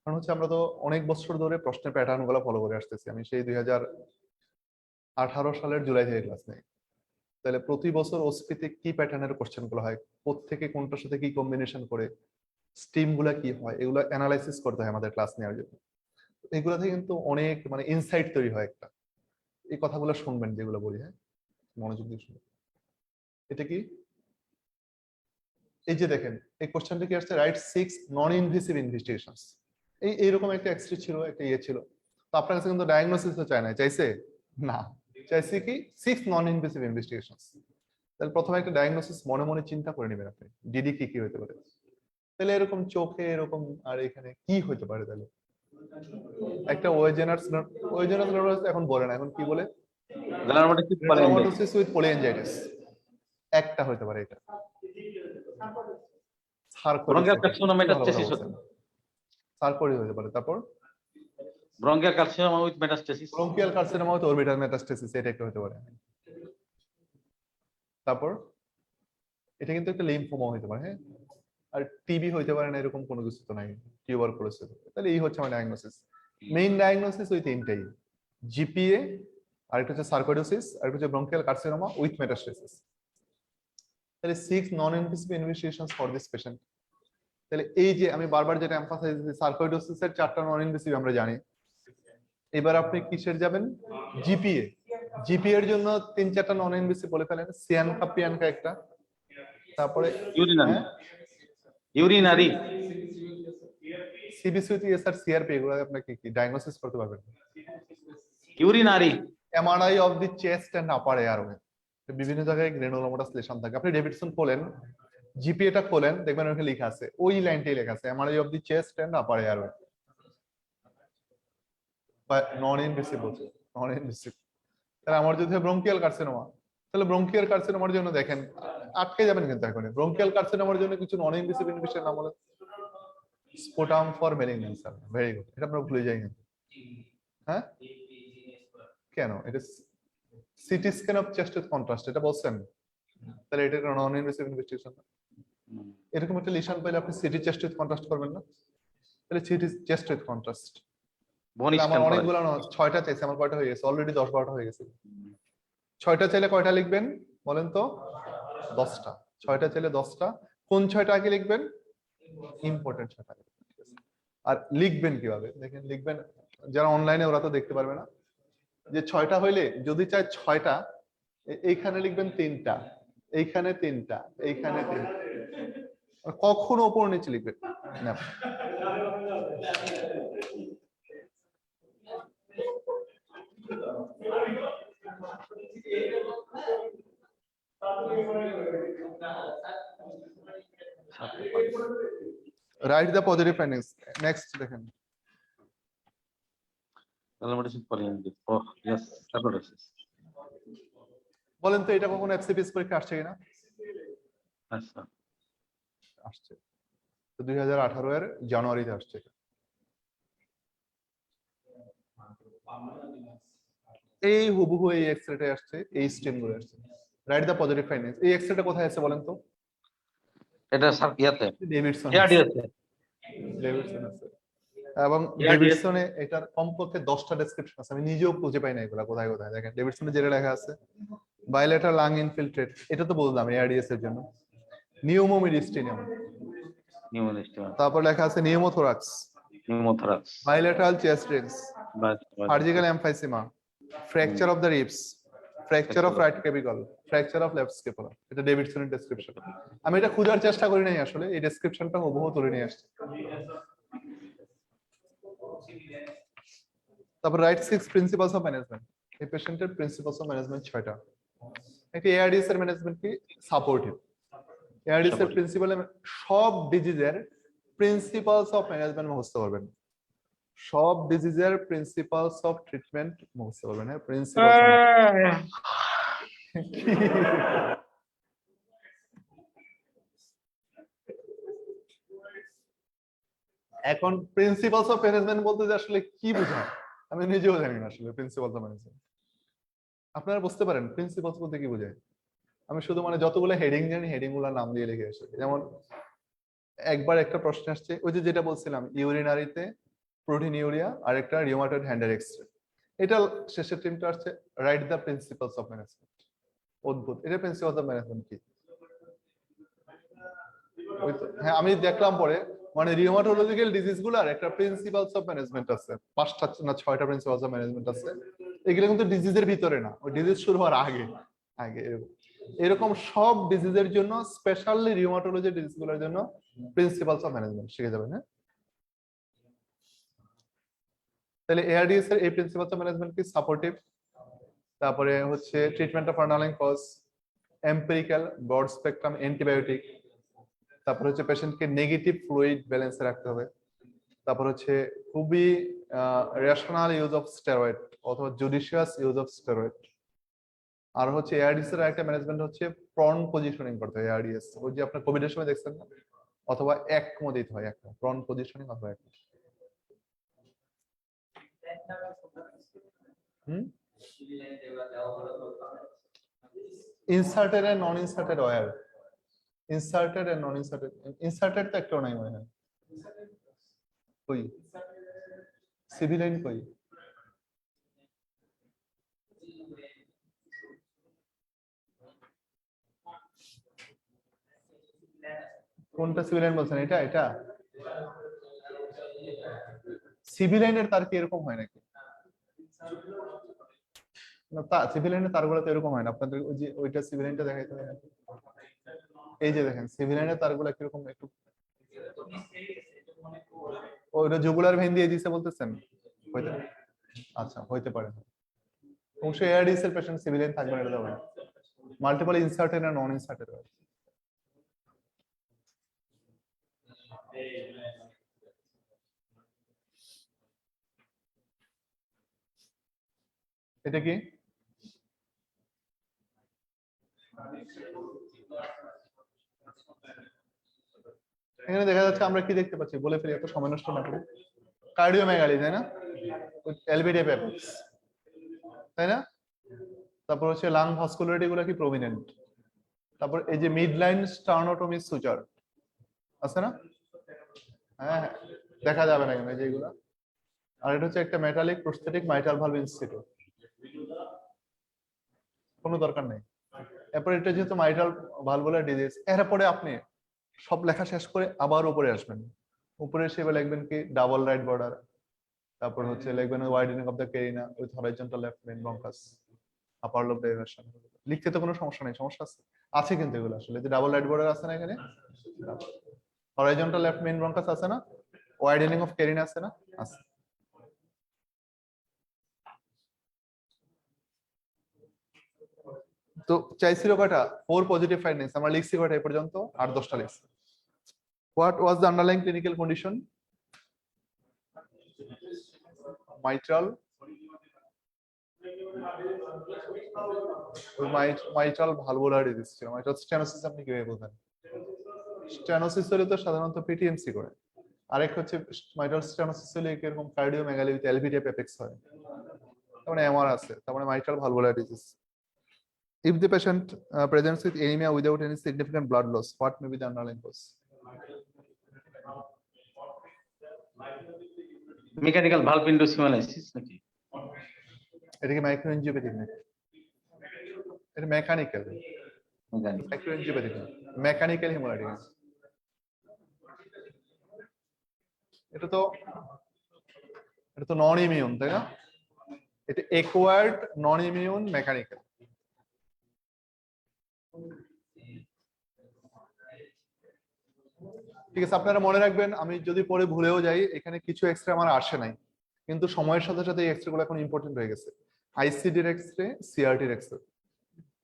কারণ হচ্ছে আমরা তো অনেক বছর ধরে প্রশ্নের প্যাটার্ন গুলো ফলো করে আসতেছি। আমি সেই 2018 সালের জুলাই থেকে ক্লাস নেই। তাহলে প্রতি বছর ওসপিতে কি প্যাটার্নের কোশ্চেন গুলো হয়, কোত্থেকে কোনটার সাথে কি কম্বিনেশন করে স্টিম গুলা কি হয়, এগুলো অ্যানালাইসিস করতে হয় আমাদের ক্লাস নেওয়ার জন্য। এগুলো থেকে কিন্তু অনেক মানে ইনসাইট তৈরি হয় একটা। এই কথাগুলো শুনবেন যেগুলো বলি, হ্যাঁ, মনোযোগ দিয়ে শুনবেন। এটা কি? এই যে দেখেন এই কোশ্চেনটা কি আসছে, রাইট 6 নন ইনভেসিভ ইনভেস্টিগেশনস। এইরকম একটা এক্সরে ছিল, একটা ইয়ে ছিল। তো আপনার কাছে কিন্তু ডায়াগনোসিস তো চায় না, চাইছে না, চাইছে কি 6 নন ইনভেসিভ ইনভেস্টিগেশনস। তাহলে প্রথমে একটা ডায়াগনোসিস মনে মনে চিন্তা করে নেবেন আপনি, ডিডি কি হতে পারে। তাহলে এরকম চোখে এরকম, আর এখানে কি হতে পারে? তাহলে একটা ওয়েজেনার্স এখন বলে না, এখন কি বলে? গ্রানুলোমাটোসিস উইথ পলিঅ্যাঞ্জাইটিস একটা হতে পারে। এটা ব্রঙ্কিয়াল কার্সিনোমা মেটাস্টেসিস হতে পারে। তারপর bronchial carcinoma with metastasis, bronchial carcinoma with orbital metastasis, এটা একটা হতে পারে। তারপর এটা কিন্তু একটা লিম্ফোমা হতে পারে, হ্যাঁ। আর টিবি হইতে পারে না, এরকম কোনো কিছু তো নাই, টিউবারকুলোসিস। তাহলে এই হচ্ছে আমার ডায়াগনোসিস। মেইন ডায়াগনোসিস ওই তিনটাই, জিপিএ, আরেকটা হচ্ছে সার্কোইডোসিস, আরেকটা হচ্ছে ব্রঙ্কিয়াল কার্সিনোমা উইথ মেটাস্টেসিস। তাহলে 6 non invasive investigations for this patient. তাহলে এই যে আমি বারবার যেটা এমফাসাইজ দিচ্ছি, সার্কোইডোসিসের 4টা নন ইনভেসিভ আমরা জানি। এবার আপনি কিসের যাবেন? জিপিএ। জিপিএ এর জন্য 3-4টা নন ইনভেসিভ বলে ফেলেন। সিয়ানকা পিয়ানকা একটা, তারপরে Urinary. Urinary. সিবিসিটি এস আর সিআরপি, এগুলো আপনাকে কি ডায়াগনোসিস করতে পারবেন? Urinary. MRI of the chest and upper airway, বিভিন্ন জায়গায় গ্রেনুলোমাটাস লেশন থাকে। আপনি ডেভিডসন খোলেন, জিপিএটা খোলেন, দেখবেন ওখানে লেখা আছে, ওই লাইনটাই লেখা আছে, MRI of the chest and upper airway. বা নন ইনভেসিভ বলছে, নন ইনভেসিভ। তাহলে আমার যদি ব্রঙ্কিয়াল কার্সিনোমা, তাহলে ব্রঙ্কিয়াল কার্সিনোমার জন্য দেখেন আটকে যাবেন কিন্তু এখন। ব্রঙ্কিয়াল কার্সিনোমার জন্য কিছু নন ইনভেসিভ ইনভেস্টিগেশন নাম হলো স্পোটাম ফর মেলিগন্যান্স। ভেরি গুড, এটা আমরা ভুলে যাই কিন্তু। হ্যাঁ কেন? এটা city scan of chest with contrast, এটা বলছেন। তাহলে এটা নন ইনভেসিভ ইনভেস্টিগেশন। এরকম একটা লিশন পাইলে আপনি সিটি চেস্ট উইথ কন্ট্রাস্ট করবেন না? তাহলে city chest with contrast. Bone আমার scan. অনেকগুলো 6টা চাইছে, আমার কয়টা হয়ে গেছে? অলরেডি 10-12টা হয়ে গেছে। 6টা চাইলে কয়টা লিখবেন বলেন তো? 10টা। 6টা চাইলে 10টা। কোন 6টা আগে লিখবেন? ইম্পর্টেন্ট 6টা। আর লিখবেন কিভাবে দেখেন, লিখবেন যারা অনলাইনে ওরা তো দেখতে পারবে না, যে 6টা হইলে যদি চাই 6টা, এইখানে লিখবেন 3টা, এইখানে 3টা, এইখানে 3টা, কখনো উপর নিচে লিখবেন না। Write the positive findings. Next দেখেন, Telemedicine for English. Oh, yes, sarcoidosis. বলেন তো এটা কখনো এফসিপিএস পরীক্ষা আসছে কিনা? Yes, sir. আসছে তো 2018 এর জানুয়ারিতে আসছে। এই হুবহু এই এক্সরেটা আসছে, এই স্টেম গুলো আসছে। Write the positive findings. এই এক্সরেটা কোথায় আছে বলেন তো? এটা স্যার ইয়াতে ডেভিডসন। এআরডিএসে ডেভিডসন আছে, এবং ARDS ডেভিডসনে এটার কমপক্ষে 10টা ডেসক্রিপশন আছে, আমি নিজেও খুঁজে পাই না এগুলা কোথায় কোথায়। দেখেন ডেভিডসনে যেটা লেখা আছে, বায়োলেটার লাং ইনফিলট্রেট, এটা তো বললাম এআরডিএস এর জন্য। নিউমোমিডিস্টিনিয়াম, নিউমোনিস্টিয়া, তারপর লেখা আছে pneumothorax, নিউমোথরাক্স, bilateral chest rings, surgical emphysema, fracture of the ribs, fracture of right clavicle, fracture of left scapula। এটা ডেভিডসনের ডেসক্রিপশন। আমি এটা খোঁজার চেষ্টা করি নাই আসলে, এই ডেসক্রিপশনটা হুবহু তুলে নিয়ে আসছে। তারপর রাইট 6 প্রিন্সিপালস অফ ম্যানেজমেন্ট। এই পেশেন্টের প্রিন্সিপালস অফ ম্যানেজমেন্ট 6টা। একটা এআরডিএস এর ম্যানেজমেন্ট কি? সাপোর্টিভ। এআরডিএস এর প্রিন্সিপাল, সব ডিজিজের প্রিন্সিপালস অফ ম্যানেজমেন্ট মুখস্থ করবেন, সব ডিজিজের প্রিন্সিপালস অফ ট্রিটমেন্ট মুখস্থ করবেন। হ্যাঁ, প্রিন্সিপালস। এখন প্রিন্সিপালস অফ ম্যানেজমেন্ট বলতে যে আসলে কি বোঝায় আমি নিজেও জানি না আসলে। প্রিন্সিপালস অফ ম্যানেজমেন্ট আপনারা বুঝতে পারেন প্রিন্সিপালস বলতে কি বোঝায়? আমি শুধু যতগুলো হেডিং জানি হেডিং গুলোর নাম দিয়ে লিখে আসি। যেমন একবার একটা প্রশ্ন আসছে, ওই যে যেটা বলছিলাম ইউরিনারিতে প্রোটিনিউরিয়া আর একটা রিউমাটয়েড হ্যান্ডের এক্সরে, এটা শেষের টিমটা আসছে write the principles of management. অদ্ভুত, এটা প্রিন্সিপালস অফ ম্যানেজমেন্ট কি? ওই তো, হ্যাঁ আমি দেখলাম পরে, রিউমাটোলজিক্যাল ডিজিজ গুলার একটা প্রিন্সিপালস অফ ম্যানেজমেন্ট আছে, 5টা না 6টা প্রিন্সিপালস অফ ম্যানেজমেন্ট আছে। এগুলো কিন্তু ডিজিজের ভিতরে না, ওই ডিজিজ শুরু হওয়ার আগে আগে এরকম সব ডিজিজের জন্য, স্পেশালি রিউমাটোলজি ডিজিজ গুলোর জন্য প্রিন্সিপালস অফ ম্যানেজমেন্ট শিখে যাবেন। হ্যাঁ, তাহলে এআরডিএস এর এই প্রিন্সিপালস অফ ম্যানেজমেন্ট কি? সাপোর্টিভ, তারপরে হচ্ছে treatment of underlying cause, empirical, broad spectrum antibiotic, তারপর হচ্ছে পেশেন্টকে নেগেটিভ ফ্লুইড ব্যালেন্সে রাখতে হবে, তারপর হচ্ছে খুবই রেশনাল ইউজ অফ স্টেরয়েড অথবা জুডিশিয়াস ইউজ অফ স্টেরয়েড। আর হচ্ছে এআরডিএস এর একটা ম্যানেজমেন্ট হচ্ছে প্রন পজিশনিং করতে হয়। এআরডিএস ওই যে আপনার কোভিডের সময় দেখছেন না, অথবা একমো দিতে হয়, একটা প্রন পজিশনিং অথবা এক। Inserted and non inserted wire, inserted and non inserted, inserted তো একটাও নাই মনে হয়। কই সিভিলাইন কই? কোনটা সিভিলাইন বলছেন? এটা এটা সিভিলাইনের তার কি এরকম হয় নাকি? না, তা সিভিলাইনের তারগুলো তো এরকম হয় না। আপনাদের ওই যে ওইটা সিভিলাইনটা দেখাইতে হবে নাকি? এই যে দেখেন সিভিলাইনের তারগুলো কিরকম একটু, ওইটা জুগুলার ভেন দিয়ে দিছে বলতেছেন? হইতে আচ্ছা হইতে পারে। অবশ্যই এআরডিএস এর পেশেন্ট সিভিলাইন থাকবে না, এটা হবে না। মাল্টিপল ইনসার্টেড আর নন ইনসার্টেড হয়। এটা কি? এখানে দেখা যাচ্ছে আমরা কি দেখতে পাচ্ছি বলে ফেলি, এত সময় নষ্ট না করে। কার্ডিওমেগালি, তাই না? এলভিডিএ অ্যাপেক্স, তাই না? তারপর হচ্ছে লাং ভাস্কুলারিটি গুলো কি প্রমিনেন্ট। তারপর এই যে মিডলাইন স্টার্নোটমি সুচার আছে না? হ্যাঁ হ্যাঁ, দেখা যাবে না এখানে যেগুলা। আর এটা হচ্ছে একটা metallic prosthetic mitral valve institute, কোনো দরকার নেই। এরপর এটা যেহেতু মাইটাল ভালভুলার ডিজিজ, এরপরে আপনি সব লেখা শেষ করে আবার উপরে আসবেন। উপরে এসে এবার লিখবেন কি ডাবল রাইট বর্ডার, তারপর হচ্ছে লিখবেন widening of the কেরিনা with horizontal left main bronchus, upper lobe diversion. লিখতে তো কোনো সমস্যা নেই, সমস্যা আছে আছে কিন্তু এগুলো আসলে যে ডাবল রাইট বর্ডার আছে না, এখানে হরাইজন্টাল লেফট মেইন ব্রঙ্কাস আছে না, ওয়াইডেনিং অফ কেরিনা আছে না, আছে। তো চাইছিল কয়টা? 4 পজিটিভ ফাইন্ডিংস, আমরা লিখছি কয়টা এই পর্যন্ত? 8-10টা লিখছি। What was the underlying clinical condition? Mitral valvular disease ছিল। mitral stenosis আপনি কিভাবে বলবেন? স্টেনোসিস হলে তো সাধারণত পিটিএমসি করে। আরেক হচ্ছে mitral stenosis হলে এরকম কার্ডিওমেগালি উইথ এলভিডিএ অ্যাপেক্স হয়, তারপরে এমআর আছে, তারপরে mitral valvular disease. If the patient presents with anemia without any significant blood loss, what may be the underlying cause? Mechanical valve ইন্ডোসিমালাইসিস নাকি? এটা কি মাইক্রোএনজিওপ্যাথিক নাকি? এটা মেকানিক্যাল, মেকানিক। মাইক্রোএনজিওপ্যাথিক না, মেকানিক্যাল হেমোরাইটিস। এটা তো নন ইমিউন, তাই না? এটা অ্যাকোয়ার্ড নন ইমিউন মেকানিক্যাল। ঠিক আছে, আপনারা মনে রাখবেন, আমি যদি পরে ভুলেও যাই, এখানে কিছু এক্সরে আমার আসে নাই, কিন্তু সময়ের সাথে সাথে এই এক্সরে গুলো এখন ইম্পর্টেন্ট হয়ে গেছে। আইসিডি এর এক্সরে, সিআরটি এর এক্সরে,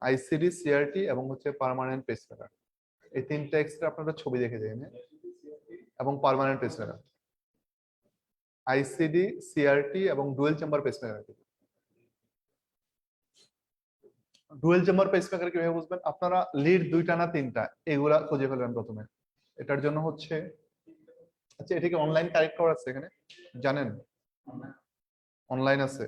আইসিডি, সিআরটি এবং হচ্ছে পার্মানেন্ট পেসমেকার, এই তিনটা এক্সরে আপনারা ছবি দেখে যাবেন, এবং পার্মানেন্ট পেসমেকার, আইসিডি, সিআরটি এবং dual chamber pacemaker. Dual chamber pacemaker কিভাবে বুঝবেন? আপনারা লিড দুইটা না তিনটা এগুলা খুঁজে ফেলবেন প্রথমে। এটার জন্য হচ্ছে, আচ্ছা এটাকে অনলাইন কারেক্ট করা আছে এখানে, জানেন? অনলাইন আছে,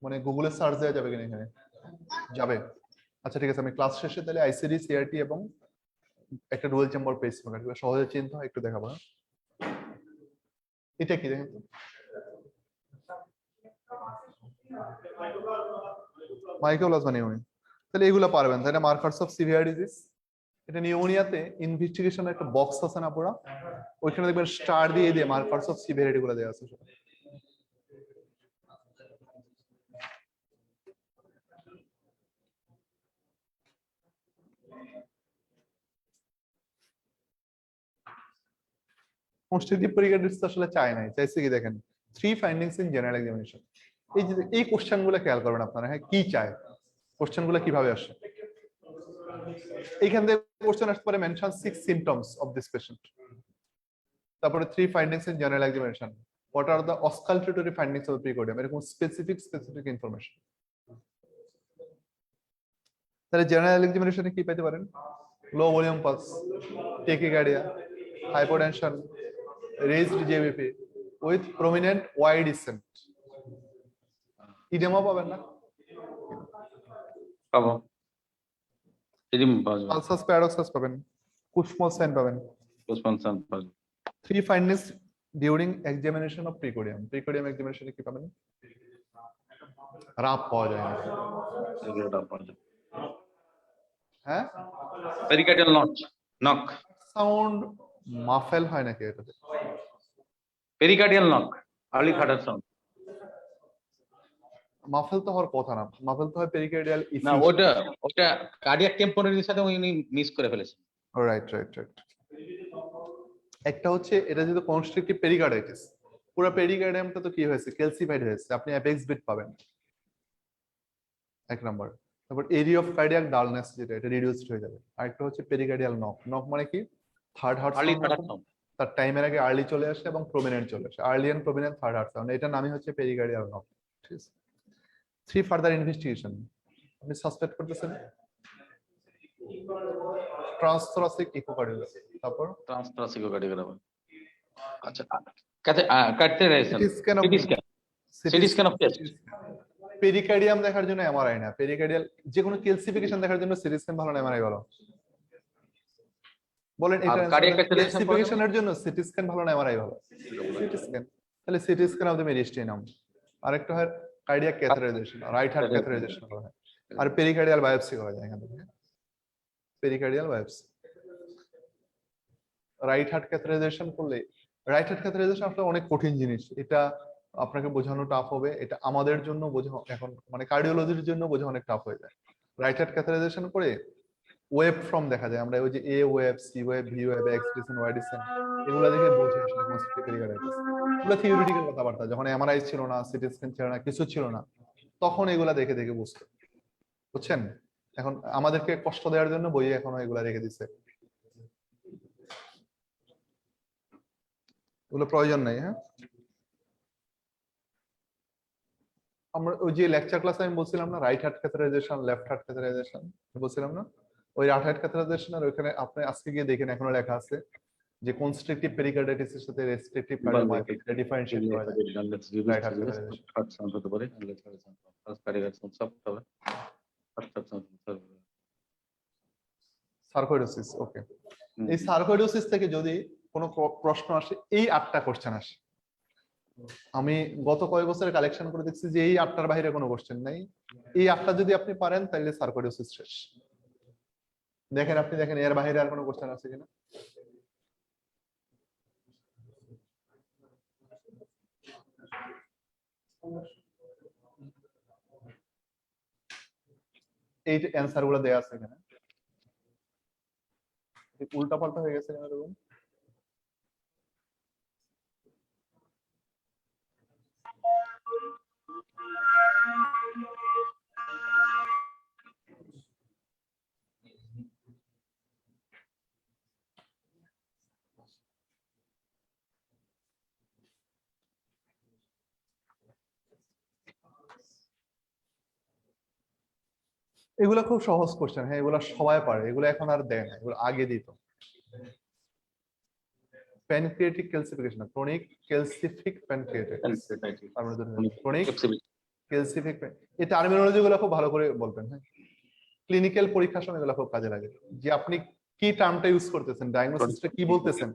মানে গুগলে সার্চ দেওয়া যাবে কিনা এখানে? যাবে। আচ্ছা ঠিক আছে, আমি ক্লাস শেষে তাহলে আইসিডি, সিআরটি এবং একটা ডুয়েল চেম্বার পেসমেকার সহজে চিন্তা হয় একটু দেখাবো। এটা কি দেখেন তো, মাইক্রোপ্লাজমা নিউমোনিয়া। তাহলে এগুলো পারবেন, তাই না? মার্কারস অফ সিভিয়ার ডিজিজ, এটা নিউমোনিয়াতে ইনভেস্টিগেশনের একটা বক্স আছে না পুরো, ওইখানে দেখবেন স্টার দিয়ে দিয়ে মার্কারস অফ সিভিয়ারিটি গুলো দেওয়া আছে। কনস্টিটিউটিভ পরীক্ষা আসলে চায় নাই, চাইছে কি দেখেন 3 ফাইন্ডিংস ইন জেনারেল এক্সামিনেশন। এই যে এই কোশ্চেন গুলো খেয়াল করবেন আপনারা, হ্যাঁ কি চায়, কোশ্চেন গুলো কিভাবে আসে। এইখান থেকে কোশ্চেন আসতে পারে mention 6 symptoms of this patient, তারপরে 3 findings in general examination, what are the auscultatory findings of precordium, এরকম স্পেসিফিক ইনফরমেশন। তাহলে জেনারেল এক্সামিনেশনে কি পেতে পারেন? Low volume pulse, tachycardia, hypotension, raised JVP with prominent Y descent. Oedema পাবেন না? পাবো, এদিন পাওয়া যাবে। পালসাস প্যারাডক্সাস পাবেন, কুশমল সাইন পাবেন। 3 ফাইন্ডিংস ডিউরিং এক্সামিনেশন অফ প্রিকোডিয়াম, প্রিকোডিয়াম এক্সামিনেশনে কি পাবেন? রাপ পাওয়া যায় না। হ্যাঁ, Pericardial knock. সাউন্ড মাফেল হয় নাকি এটাতে? Pericardial knock. Early third sound. মাফেল তো হওয়ার কথা না, মাফেল তো হয় পেরিকার্ডিয়াল না ওটা কার্ডিয়াক টেম্পোরারির সাথে উনি মিস করে ফেলেছেন। Right right right. একটা হচ্ছে এটা যেহেতু কনস্ট্রিকটিভ পেরিকার্ডাইটিস, পুরো পেরিকার্ডিয়ামটা তো কি হয়েছে, ক্যালসিফাইড হয়েছে, আপনি অ্যাপেক্স বিট পাবেন এক নাম্বার। তারপর এরিয়া অফ কার্ডিয়াক ডালনেস যেটা এটা রিডিউসড হয়ে যাবে। আরেকটা হচ্ছে পেরিকার্ডিয়াল নক, নক মানে কি third heart early third sound. তার টাইমের আগে আর্লি চলে আসে এবং প্রমিনেন্ট চলে আসে, early and prominent third heart sound, এটার নামই হচ্ছে পেরিকার্ডিয়াল নক। ঠিক আছে, 3 ফার্দার ইনভেস্টিগেশন আপনি সাসপেক্ট করতেছেন ট্রান্সথোরাসিক ইকোকার্ডিওগ্রাফি, তারপর ট্রান্সথোরাসিক ইকোকার্ডিওগ্রাফি। আচ্ছা catheterization, CT scan of chest. Pericardium দেখার জন্য এমআরআই না, পেরিকার্ডিয়াল যে কোনো ক্যালসিফিকেশন দেখার জন্য সিটি স্ক্যান ভালো না এমআরআই ভালো? বলেন এটা ক্যালসিফিকেশনের জন্য সিটি স্ক্যান ভালো না এমআরআই ভালো? CT scan. তাহলে CT scan of the mediastinum. আরেকটা হয় cardiac catheterization, right heart catheterization করা হয়, আর পেরিকার্ডিয়াল বায়োপসি করা যায় এখান থেকে। Pericardial biopsy, right heart catheterization করলে, রাইট হার্ট ক্যাথেটারাইজেশন আসলে অনেক কঠিন জিনিস, এটা আপনাকে বোঝানো টাফ হবে, এটা আমাদের জন্য বোঝা এখন মানে কার্ডিওলজির জন্য বোঝা অনেক টাফ হয়ে যায়। রাইট হার্ট ক্যাথেটারাইজেশন করে ওয়েভ ফর্ম দেখা যায়, আমরা ওই যে A wave, C wave, V wave, X descent, Y descent, এগুলো দেখে বোঝে আসলে কনস্ট্রিকটিভ পেরিকার্ডাইটিস। এগুলো থিওরিটিক্যাল কথাবার্তা, যখন এমআরআই ছিল না, সিটি স্ক্যান ছিল না, কিছু ছিল না, তখন এগুলা দেখে দেখে বুঝতো, বুঝছেন? এখন আমাদেরকে কষ্ট দেওয়ার জন্য বইয়ে এখনো এগুলা রেখে দিছে, এগুলো প্রয়োজন নাই। হ্যাঁ, আমরা ওই যে লেকচার ক্লাসে আমি বলছিলাম না right heart catheterization, left heart catheterization বলছিলাম না, ওই রাইট হার্ট ক্যাথেটারাইজেশন আর ওখানে আপনি আজকে গিয়ে দেখেন এখনো লেখা আছে যে কনস্ট্রিকটিভ পেরিকার্ডাইটিস এর সাথে রেস্ট্রিকটিভ কার্ডিওমায়োপাথি ডিফারেনশিয়েট করা যায়। Right heart catheterization third sound হতে পারে, ফার্স্ট কার্ডিয়াক সাউন্ড সব হবে, ফার্স্ট সাউন্ড। সার্কোইডোসিস, ওকে। এই সার্কোইডোসিস থেকে যদি কোনো প্রশ্ন আসে, এই 8টা কোশ্চেন আসে, আমি গত কয়েক বছরের কালেকশন করে দেখছি যে এই 8টার বাইরে কোনো কোশ্চেন নাই, এই 8টা যদি আপনি পারেন তাহলে সার্কোইডোসিস শেষ। দেখেন আপনি দেখেন এর বাইরে আর কোনো কোশ্চেন আছে কিনা। এই অ্যানসার গুলো দেয়া আছে এখানে, উল্টা পাল্টা হয়ে গেছে কেন দেখুন। এগুলো খুব সহজ কোশ্চেন, হ্যাঁ এগুলো সবাই পারে, এগুলো এখন আর দেয় না, এগুলো আগে দিত। Pancreatic calcification, chronic calcific pancreatitis, chronic calcific, এই টার্মিনোলজি গুলো খুব ভালো করে বলবেন। হ্যাঁ, ক্লিনিক্যাল পরীক্ষার সময় এগুলো খুব কাজে লাগে, যে আপনি কি টার্মটা ইউজ করতেছেন, ডায়াগনোসিসটা কি বলতেছেন,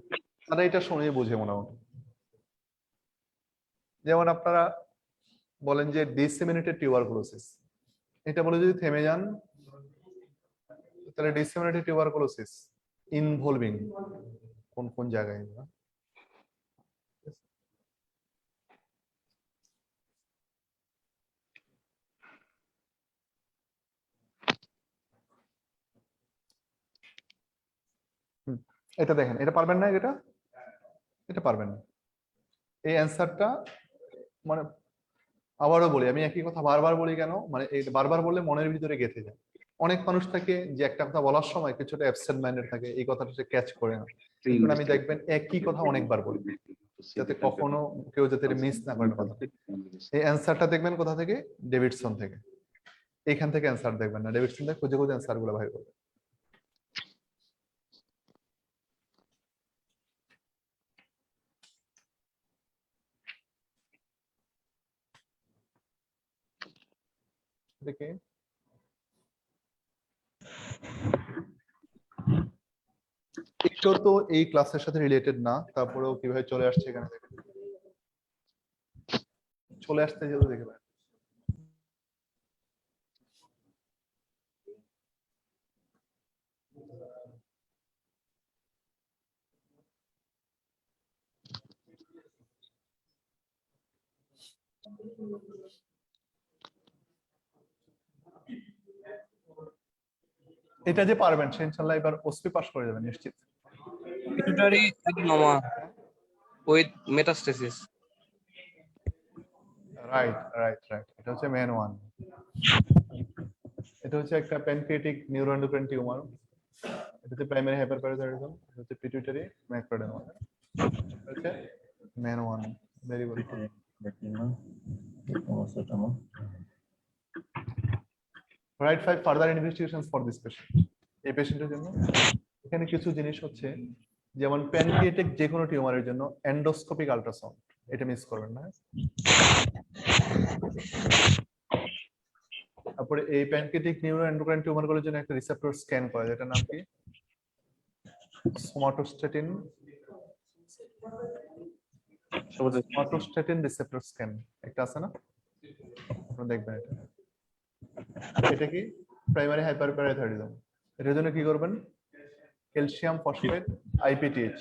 তারা এটা শুনে বুঝে মোটামুটি। যেমন আপনারা বলেন যে ডিসেমিনেটেড টিউবারকুলোসিস, এটা বলে যদি থেমে যান তাহলে ডিসেমিনেটেড টিউবারকুলোসিস ইনভলভিং কোন কোন জায়গায়, এটা দেখেন, এটা পারবেন না, এটা এটা পারবেন না। এই অ্যান্সারটা মানে আবারও বলি, আমি একই কথা বারবার বলি কেন, মানে এই বারবার বললে মনের ভিতরে গেঁথে যায়। অনেক মানুষ থাকে যে একটা কথা বলার সময় কিছুটা অ্যাবসেন্ট মাইন্ডেড থাকে, এই কথাটা সে ক্যাচ করে না। এখন আমি দেখবেন একই কথা অনেকবার বলি, যাতে কখনো কেউ যাতে মিস না করেন কথা। এই অ্যান্সারটা দেখবেন কোথা থেকে, ডেভিডসন থেকে, এখান থেকে অ্যান্সার দেখবেন না, ডেভিডসন থেকে খুঁজে খুঁজে অ্যান্সার গুলো ভাই করবে। দেখে কেউ তো এই ক্লাসের সাথে রিলেটেড না, তারপরেও কিভাবে চলে আসছে এখানে দেখেন। চলে আসতে যেতে দেখে ভাই। এটা যে পারবেন সে ইনশাল্লাহ এবার ওসপি পাস করে যাবেন নিশ্চিত। Pituitary adenoma with metastasis. Right right right, এটা হচ্ছে মেন ওয়ান। এটা হচ্ছে একটা প্যানক্রিয়াটিক নিউরোএন্ডোক্রাইন টিউমার। এটা হচ্ছে প্রাইমারি হাইপারপ্যারাথাইরয়েডিজম, এটা হচ্ছে pituitary macroadenoma. Okay, MEN one, very good. Right 5 further investigations for this patient. এই পেশেন্টের জন্য এখানে কিছু জিনিস হচ্ছে, যেমন প্যানক্রিয়াটিক যে কোনো টিউমারের জন্য এন্ডোস্কোপিক আল্ট্রাসাউন্ড, এটা মিস করবেন না। তারপরে এই প্যানক্রিয়াটিক নিউরোএন্ডোক্রাইন টিউমারগুলোর জন্য একটা রিসেপ্টর স্ক্যান করা যায়, এটার নাম কি? সোমাটোস্ট্যাটিন রিসেপ্টর স্ক্যান একটা আছে না, আপনারা দেখবেন এটা। এটা কি? Primary hyperparathyroidism. এটার জন্য কি করবেন? Calcium phosphate iPTH,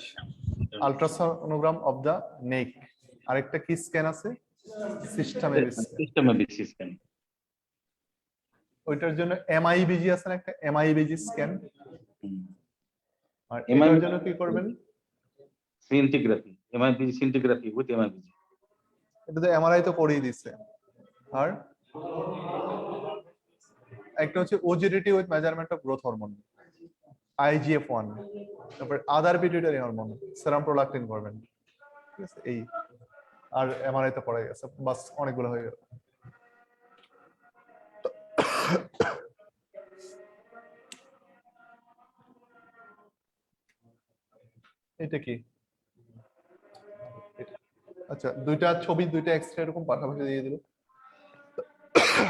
ultrasonogram of the neck. আরেকটা কি স্ক্যান আছে? Systematic scan. ওইটার জন্য এমআইবিজি আছে না, একটা এমআইবিজি স্ক্যান। আর এটার জন্য কি করবেন? Scintigraphy, MIBG scintigraphy with MIBG. এটা তো এমআরআই তো করেই দিছে। আর একটা হচ্ছে OGTT with measurement of growth hormone, IGF-1। তারপর other pituitary hormone, serum prolactin করবেন, ঠিক আছে? এই আর এমআরআই তো করাই গেছে, বাস অনেকগুলো হয়ে গেল। এটা কি? আচ্ছা, দুইটা ছবি, দুইটা এক্সরে এরকম পাশাপাশি দিয়ে দিল।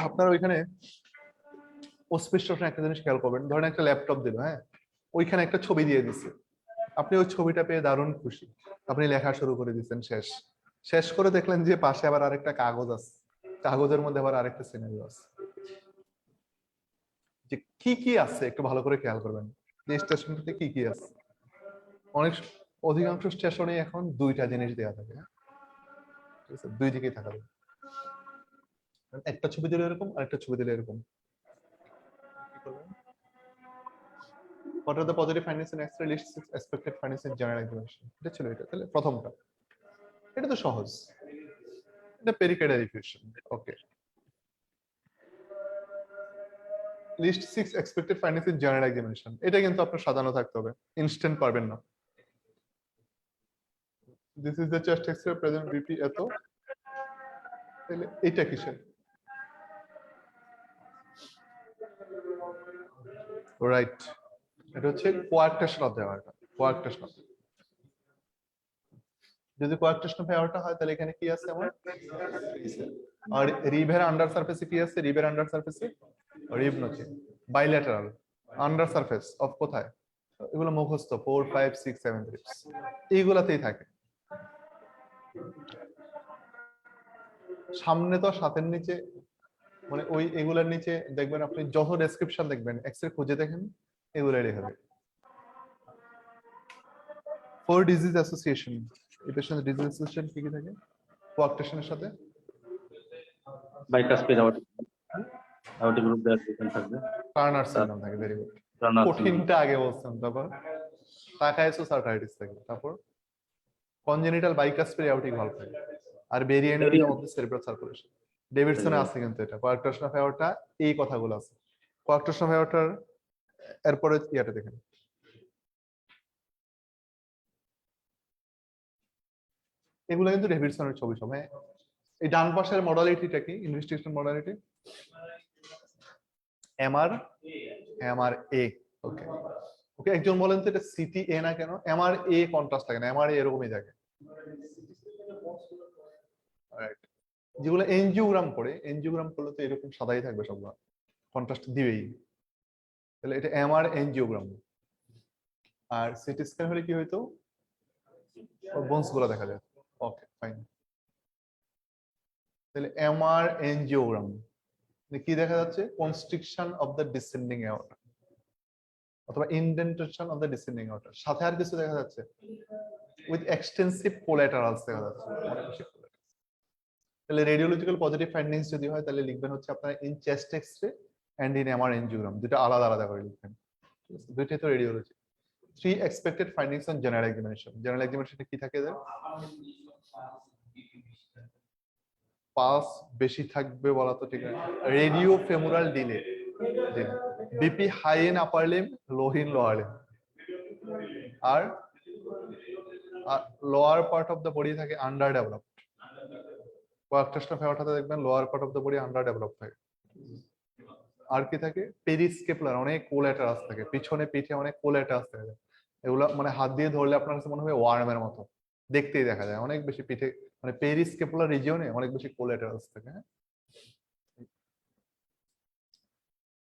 আপনার ওইখানে অস্পৃশ্যতা একটা জিনিস খেয়াল করবেন, ধরেন একটা ল্যাপটপ দিল, হ্যাঁ, ওইখানে একটা ছবি দিয়ে দিছে, আপনি ওই ছবিটা পেয়ে দারুণ খুশি, আপনি লেখা শুরু করে দিচ্ছেন, শেষ শেষ করে দেখলেন যে পাশে আবার আরেকটা কাগজ আছে, কাগজের মধ্যে আবার আরেকটা সিনারিও আছে। যে কি কি আছে একটু ভালো করে খেয়াল করবেন, যে স্টেশনটাতে কি কি আছে। অনেক অধিকাংশ স্টেশনে এখন দুইটা জিনিস দেওয়া থাকে, ঠিক আছে? দুই দিকেই থাকা যাবে, একটা ছবি দিলে এরকম, আরেকটা ছবি দিলে এরকম। What are the positive findings in X-ray list expected findings in general examination? এটা ছিল এটা, তাহলে প্রথমটা এটা তো সহজ, এটা pericardial diffusion. Okay, list 6 expected findings in general examination, এটা কিন্তু আপনার সাজানো থাকতে হবে, ইনস্ট্যান্ট পারবেন না। This is the chest X-ray present BP এত, তাহলে এটা কিসের? রাইট, এটা হচ্ছে কোয়ার্কটেশন অফ দ্য আর্টার, কোয়ার্কটেশন। যদি কোয়ার্কটেশন অফ আর্টার হয় তাহলে এখানে কি আছে আমার? আর রিভের আন্ডার সারফেসে কি আছে? রিভের আন্ডার সারফেসে rib notching, bilateral under surface of কোথায়? এগুলো মুখস্থ 4 5 6 7 রিবস, এইগুলাতেই থাকে। সামনে তো সাথের নিচে, মানে ওই এগুলার নিচে দেখবেন আপনি যত ডেসক্রিপশন দেখবেন এক্সরে খুঁজে দেখেন, এগুলাই লেখা থাকে। ফর ডিজিজ অ্যাসোসিয়েশন, এই পেশেন্টের ডিজিজ অ্যাসোসিয়েশন কি কি থাকে কোয়ার্কটেশনের সাথে? বাইকাসপিড আউটিক গ্রুপ দেওয়ার ডিফারেন্ট থাকবে। টার্নার সিনড্রোম থাকে, ভেরি গুড। কঠিনটা আগে বলছেন, তারপর টাকাইসোসার্কাইটিস থাকে, তারপর কনজেনিটাল বাইকাসপিড আউটিক ভালভ থাকে, আর variant of the cerebral circulation. ডেভিডসনে আছে কিন্তু এটা কোয়ার্কটেশন অফ আর্টার, এই কথাগুলো আছে কোয়ার্কটেশন অফ আর্টার। এরপরে ইয়াটা দেখেন, এগুলো কিন্তু ডেভিডসনের ছবি সব। হ্যাঁ, এই ডান পাশের মডালিটিটা কি? Investigation modality MRA। ওকে ওকে, একজন বলেন তো এটা CTA না কেন? MRA কন্ট্রাস্ট থাকে না, MRA এরকমই থাকে। রাইট, যেগুলো এনজিওগ্রাম করে, এনজিওগ্রাম করলে তো এরকম সাদাই থাকবে সবগুলো, কন্ট্রাস্ট দিবেই। তাহলে এটা MR এনজিওগ্রাম। আর সিটি স্ক্যান হলে কি হইতো, বোনস গুলো দেখা যায়। Okay fine. তাহলে এমআর এনজিওগ্রাম কি দেখা যাচ্ছে, constriction of the descending aorta অথবা indentation of the descending aorta, সাথে আর কিছু দেখা যাচ্ছে, উইথ এক্সটেন্সিভ কোলাটারালস দেখা যাচ্ছে, অনেক বেশি collaterals। তাহলে রেডিওলজিক্যাল পজিটিভ ফাইন্ডিংস যদি হয় তাহলে লিখবেন হচ্ছে আপনার in chest X-ray and in MR angiogram, দুটো আলাদা আলাদা করে লিখবেন, ঠিক আছে, দুইটাই তো radiology. 3 expected findings on general examination, general এক্সামিনেশনে কি থাকে এদের, পাস বেশি থাকবে বলা তো ঠিক আছে, radio femoral delay, BP high in upper limb, low in lower limb, আর lower part of the body থাকে আন্ডার ডেভেলপড, কোয়াকটাস্টা ফেওয়াটাতে দেখবেন lower part of the body under develop থাকে। আর কি থাকে, পেরিস্কেপুলার, অনেক কোলাটারাস থাকে, পিছনে পিঠে অনেক কোলাটারাস থাকে, এগুলো মানে হাত দিয়ে ধরলে আপনার কাছে মনে হবে ওয়ার্মের মতো দেখতেই, দেখা যায় অনেক বেশি পিঠে, মানে পেরিস্কেপুলার রিজিয়নে অনেক বেশি কোলাটারাস থাকে। হ্যাঁ,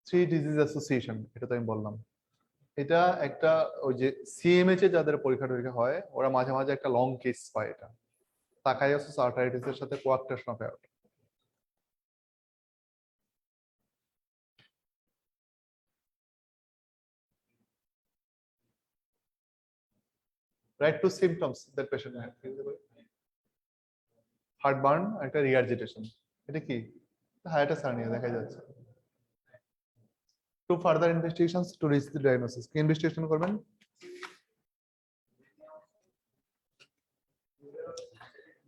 3 ডিজিজ অ্যাসোসিয়েশন, এটা তো আমি বললাম। এটা একটা ওই যে সিএমএইচ এ যাদের পরীক্ষা টরীক্ষা হয় ওরা মাঝে মাঝে একটা লং কেস পায়, এটা তাকাইয়াসিস আর্টারাইটিস এর সাথে coarctation of aorta. Right two symptoms that patient have, heartburn, একটা রিগার্জিটেশন, এটা কি, হায়াটাস হার্নিয়া দেখা যাচ্ছে। Two further investigations to reach the diagnosis, কি ইনভেস্টিগেশন করবেন,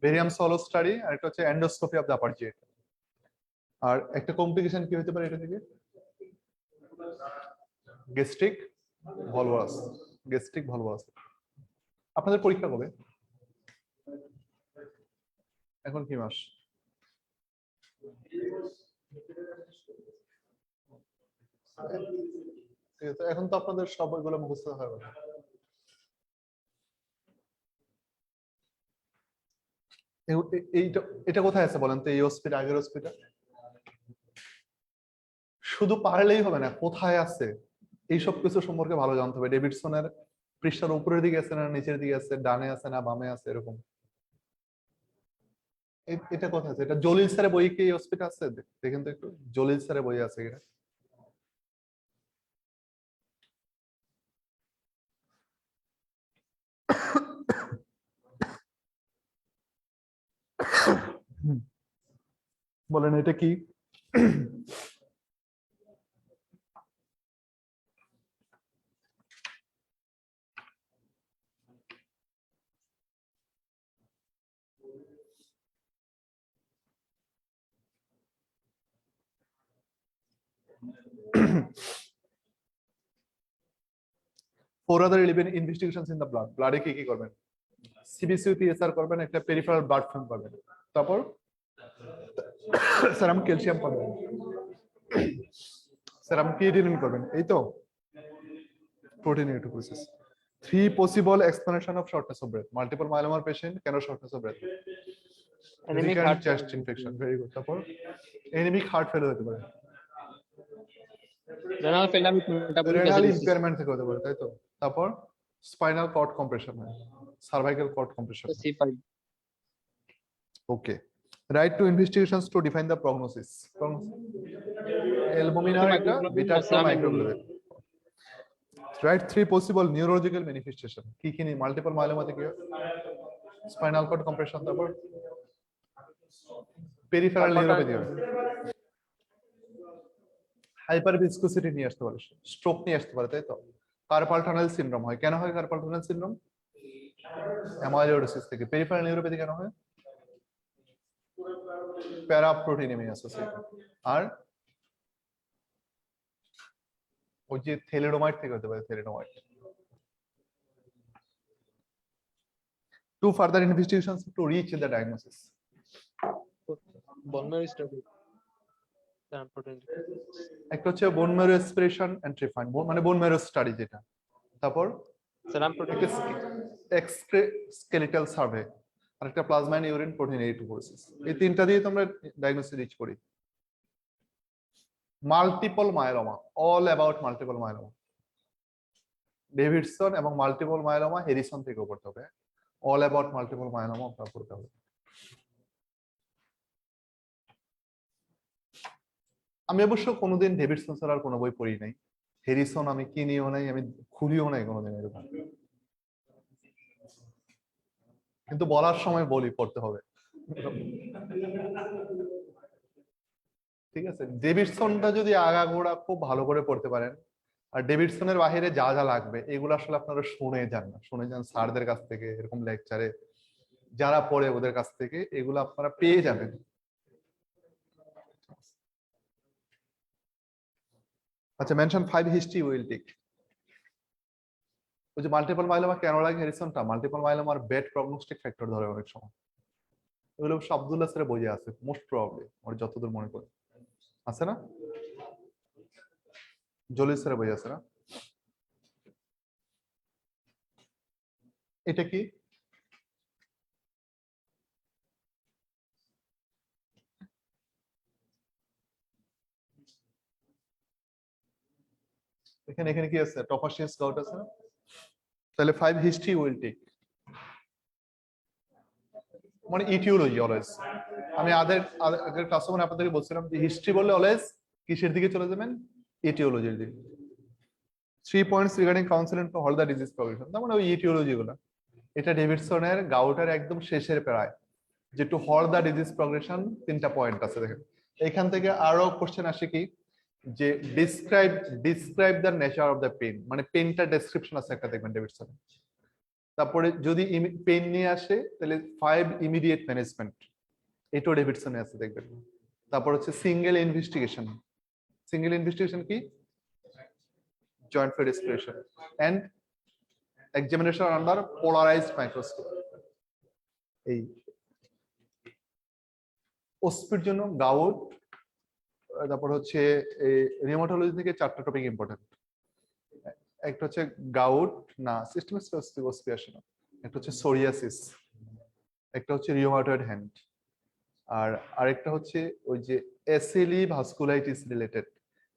ভেরিয়াম সলো স্টাডি, আর একটা হচ্ছে endoscopy of the upper GIT. আর একটা কমপ্লিকেশন কি হতে পারে এটা থেকে, গ্যাস্ট্রিক ভলভাস, গ্যাস্ট্রিক ভলভাস। আপনাদের পরীক্ষা কবে, এখন কি মাস, ঠিক আছে, এখন তো আপনাদের সব বইগুলো মুখস্থ হবে। এইটা এটা কোথায় আছে বলেন তো, এই হসপিটাল, আগের হসপিটাল, শুধু পারলেই হবে না, কোথায় আছে এইসব কিছু সম্পর্কে ভালো জানতে হবে। ডেভিডসনের পৃষ্ঠার উপরের দিকে আছে না নিচের দিকে আছে, ডানে আছে না বামে আছে, এরকম। এটা কোথায় আছে, এটা জলিল স্যারের বই কি এই হসপিটাল আছে, দেখেন তো একটু, জলিল স্যারের বই আছে এটা, বলেন এটা কি, four other eleven investigations in the blood, ব্লাডে কি কি করবেন, সিবিসিউ পিএসআর করবেন, একটা পেরিফেরাল ব্লাড ফিল্ম করবেন, তারপর সেরাম ক্যালসিয়াম করবেন, সেরাম ক্রিয়েটিনিন করবেন, এই তো protein electrophoresis. 3 possible explanation of shortness of breath, multiple মাইলোমার পেশেন্ট কেন shortness of breath, Anemic heart chest infection, very good, তারপর এনিমিক হার্ট ফেল হতে পারে, renal failure with metabolic renal acidosis. Impairment থেকে হতে পারে, তাই তো, তারপর স্পাইনাল কর্ড কম্প্রেশন হয়, cervical cord compression. C5. Okay, right two investigations to define the prognosis, albumin আর একটা beta microglobulin. Right 3 possible neurological manifestation, কি কি মাল্টিপল মাইলোমাতে কি হয়, স্পাইনাল কর্ড কম্প্রেশন, তারপর পেরিফেরাল নিউরোপ্যাথি হয়, হাইপার ভিসকোসিটি নিয়ে আসতে পারে, স্ট্রোক নিয়ে আসতে পারে, তাই তো, কার্পাল টানেল সিনড্রোম হয়, কেন হয় কার্পাল টানেল সিনড্রোম, অ্যামাইলোইডোসিস থেকে। পেরিফেরাল নিউরোপ্যাথি কেন হয়, প্যারাপ্রোটিনেমিয়া অ্যাসোসিয়েটেড, আর ওই যে থেলিডোমাইট থেকে হতে পারে, thalidomide. Two further investigations to reach the diagnosis, Bone marrow study. একটা হচ্ছে বোন ম্যারো এসপিরেশন এন্ড ট্রিফাইন, মানে বোন ম্যারো স্টাডি যেটা, তারপর Serum protein. X-ray skeletal survey, আর একটা plasma and urine protein electrophoresis, এই তিনটা দিয়ে তোমরা ডায়াগনোসিস রিচ করি। Multiple myeloma, all about multiple myeloma, Davidson এবং মাল্টিপল মায়োলোমা হ্যারিসন থেকেও পড়তে হবে। অল অ্যাবাউট মাল্টিপল মায়োলোমা আপনার পড়তে হবে। আমি অবশ্য কোনোদিন ডেভিডসন ছাড়া আর কোনো বই পড়ি নাই, হ্যারিসন আমি কিনিও নাই, আমি খুলিও নাই কোনোদিন এরকম, কিন্তু বলার সময় বলি পড়তে হবে। ঠিক আছে, ডেভিডসনটা যদি আগাগোড়া খুব ভালো করে পড়তে পারেন, আর ডেভিডসনের বাহিরে যা যা লাগবে এগুলো আসলে আপনারা শুনে যান না, শুনে যান স্যারদের কাছ থেকে, এরকম লেকচারে যারা পড়ে ওদের কাছ থেকে, এগুলো আপনারা পেয়ে যাবেন। আচ্ছা, মেনশন 5 হিস্ট্রি উইল টেক। ওই যে মাল্টিপল মাইলোমা কেন লাগে হ্যারিসনটা, মাল্টিপল মাইলোমার বেড প্রগনোস্টিক ফ্যাক্টর ধরে অনেক সময়, এগুলো আব্দুল্লাহ স্যারের বইয়ে আছে মোস্ট প্রবাবলি, আমার যতদূর মনে পড়ে আছে না, জলিল স্যারের বই আছে না। এটা কি, এখানে এখানে কি আছে, টপাসিয়াস গাউট আছে না, তাহলে 5 হিস্ট্রি উইল টেক মানে ইটিওলজি অলওয়েজ। আমি আগের ক্লাসে মানে আপনাদেরকে বলছিলাম যে হিস্ট্রি বললে অলওয়েজ কিসের দিকে চলে যাবেন, ইটিওলজির দিকে। 3 পয়েন্টস রিগার্ডিং কাউন্সিল এন্ড হল দ্য ডিজিজ প্রগ্রেশন, তার মানে ওই ইটিওলজি গুলো। এটা ডেভিডসনের গাউটের একদম শেষের প্রায়, যে টু হল দ্য ডিজিজ প্রগ্রেশন 3টা পয়েন্ট আছে দেখেন। এখান থেকে আরো কোশ্চেন আসে কি, যে describe the nature of the pain, মানে পেনটা ডেসক্রিপশন আছে একটা দেখবেন ডেভিডসন। তারপরে যদি পেন নিয়ে আসে তাহলে 5 ইমিডিয়েট ম্যানেজমেন্ট, এটাও ডেভিডসনে আছে দেখবেন। তারপর হচ্ছে সিঙ্গেল ইনভেস্টিগেশন কি, joint fluid expression and examination under polarised microscope. এই ওস্পির জন্য গাউট, তারপর হচ্ছে রিউমাটোলজি থেকে 4টা টপিক ইম্পর্টেন্ট। একটা হচ্ছে গাউট না সিস্টেমিক ওস্পি আসে না, একটা হচ্ছে সোরিয়াসিস, একটা হচ্ছে রিউমাটয়েড হ্যান্ড, আর আরেকটা হচ্ছে ওই যে এসএলই ভাস্কুলাইটিস রিলেটেড,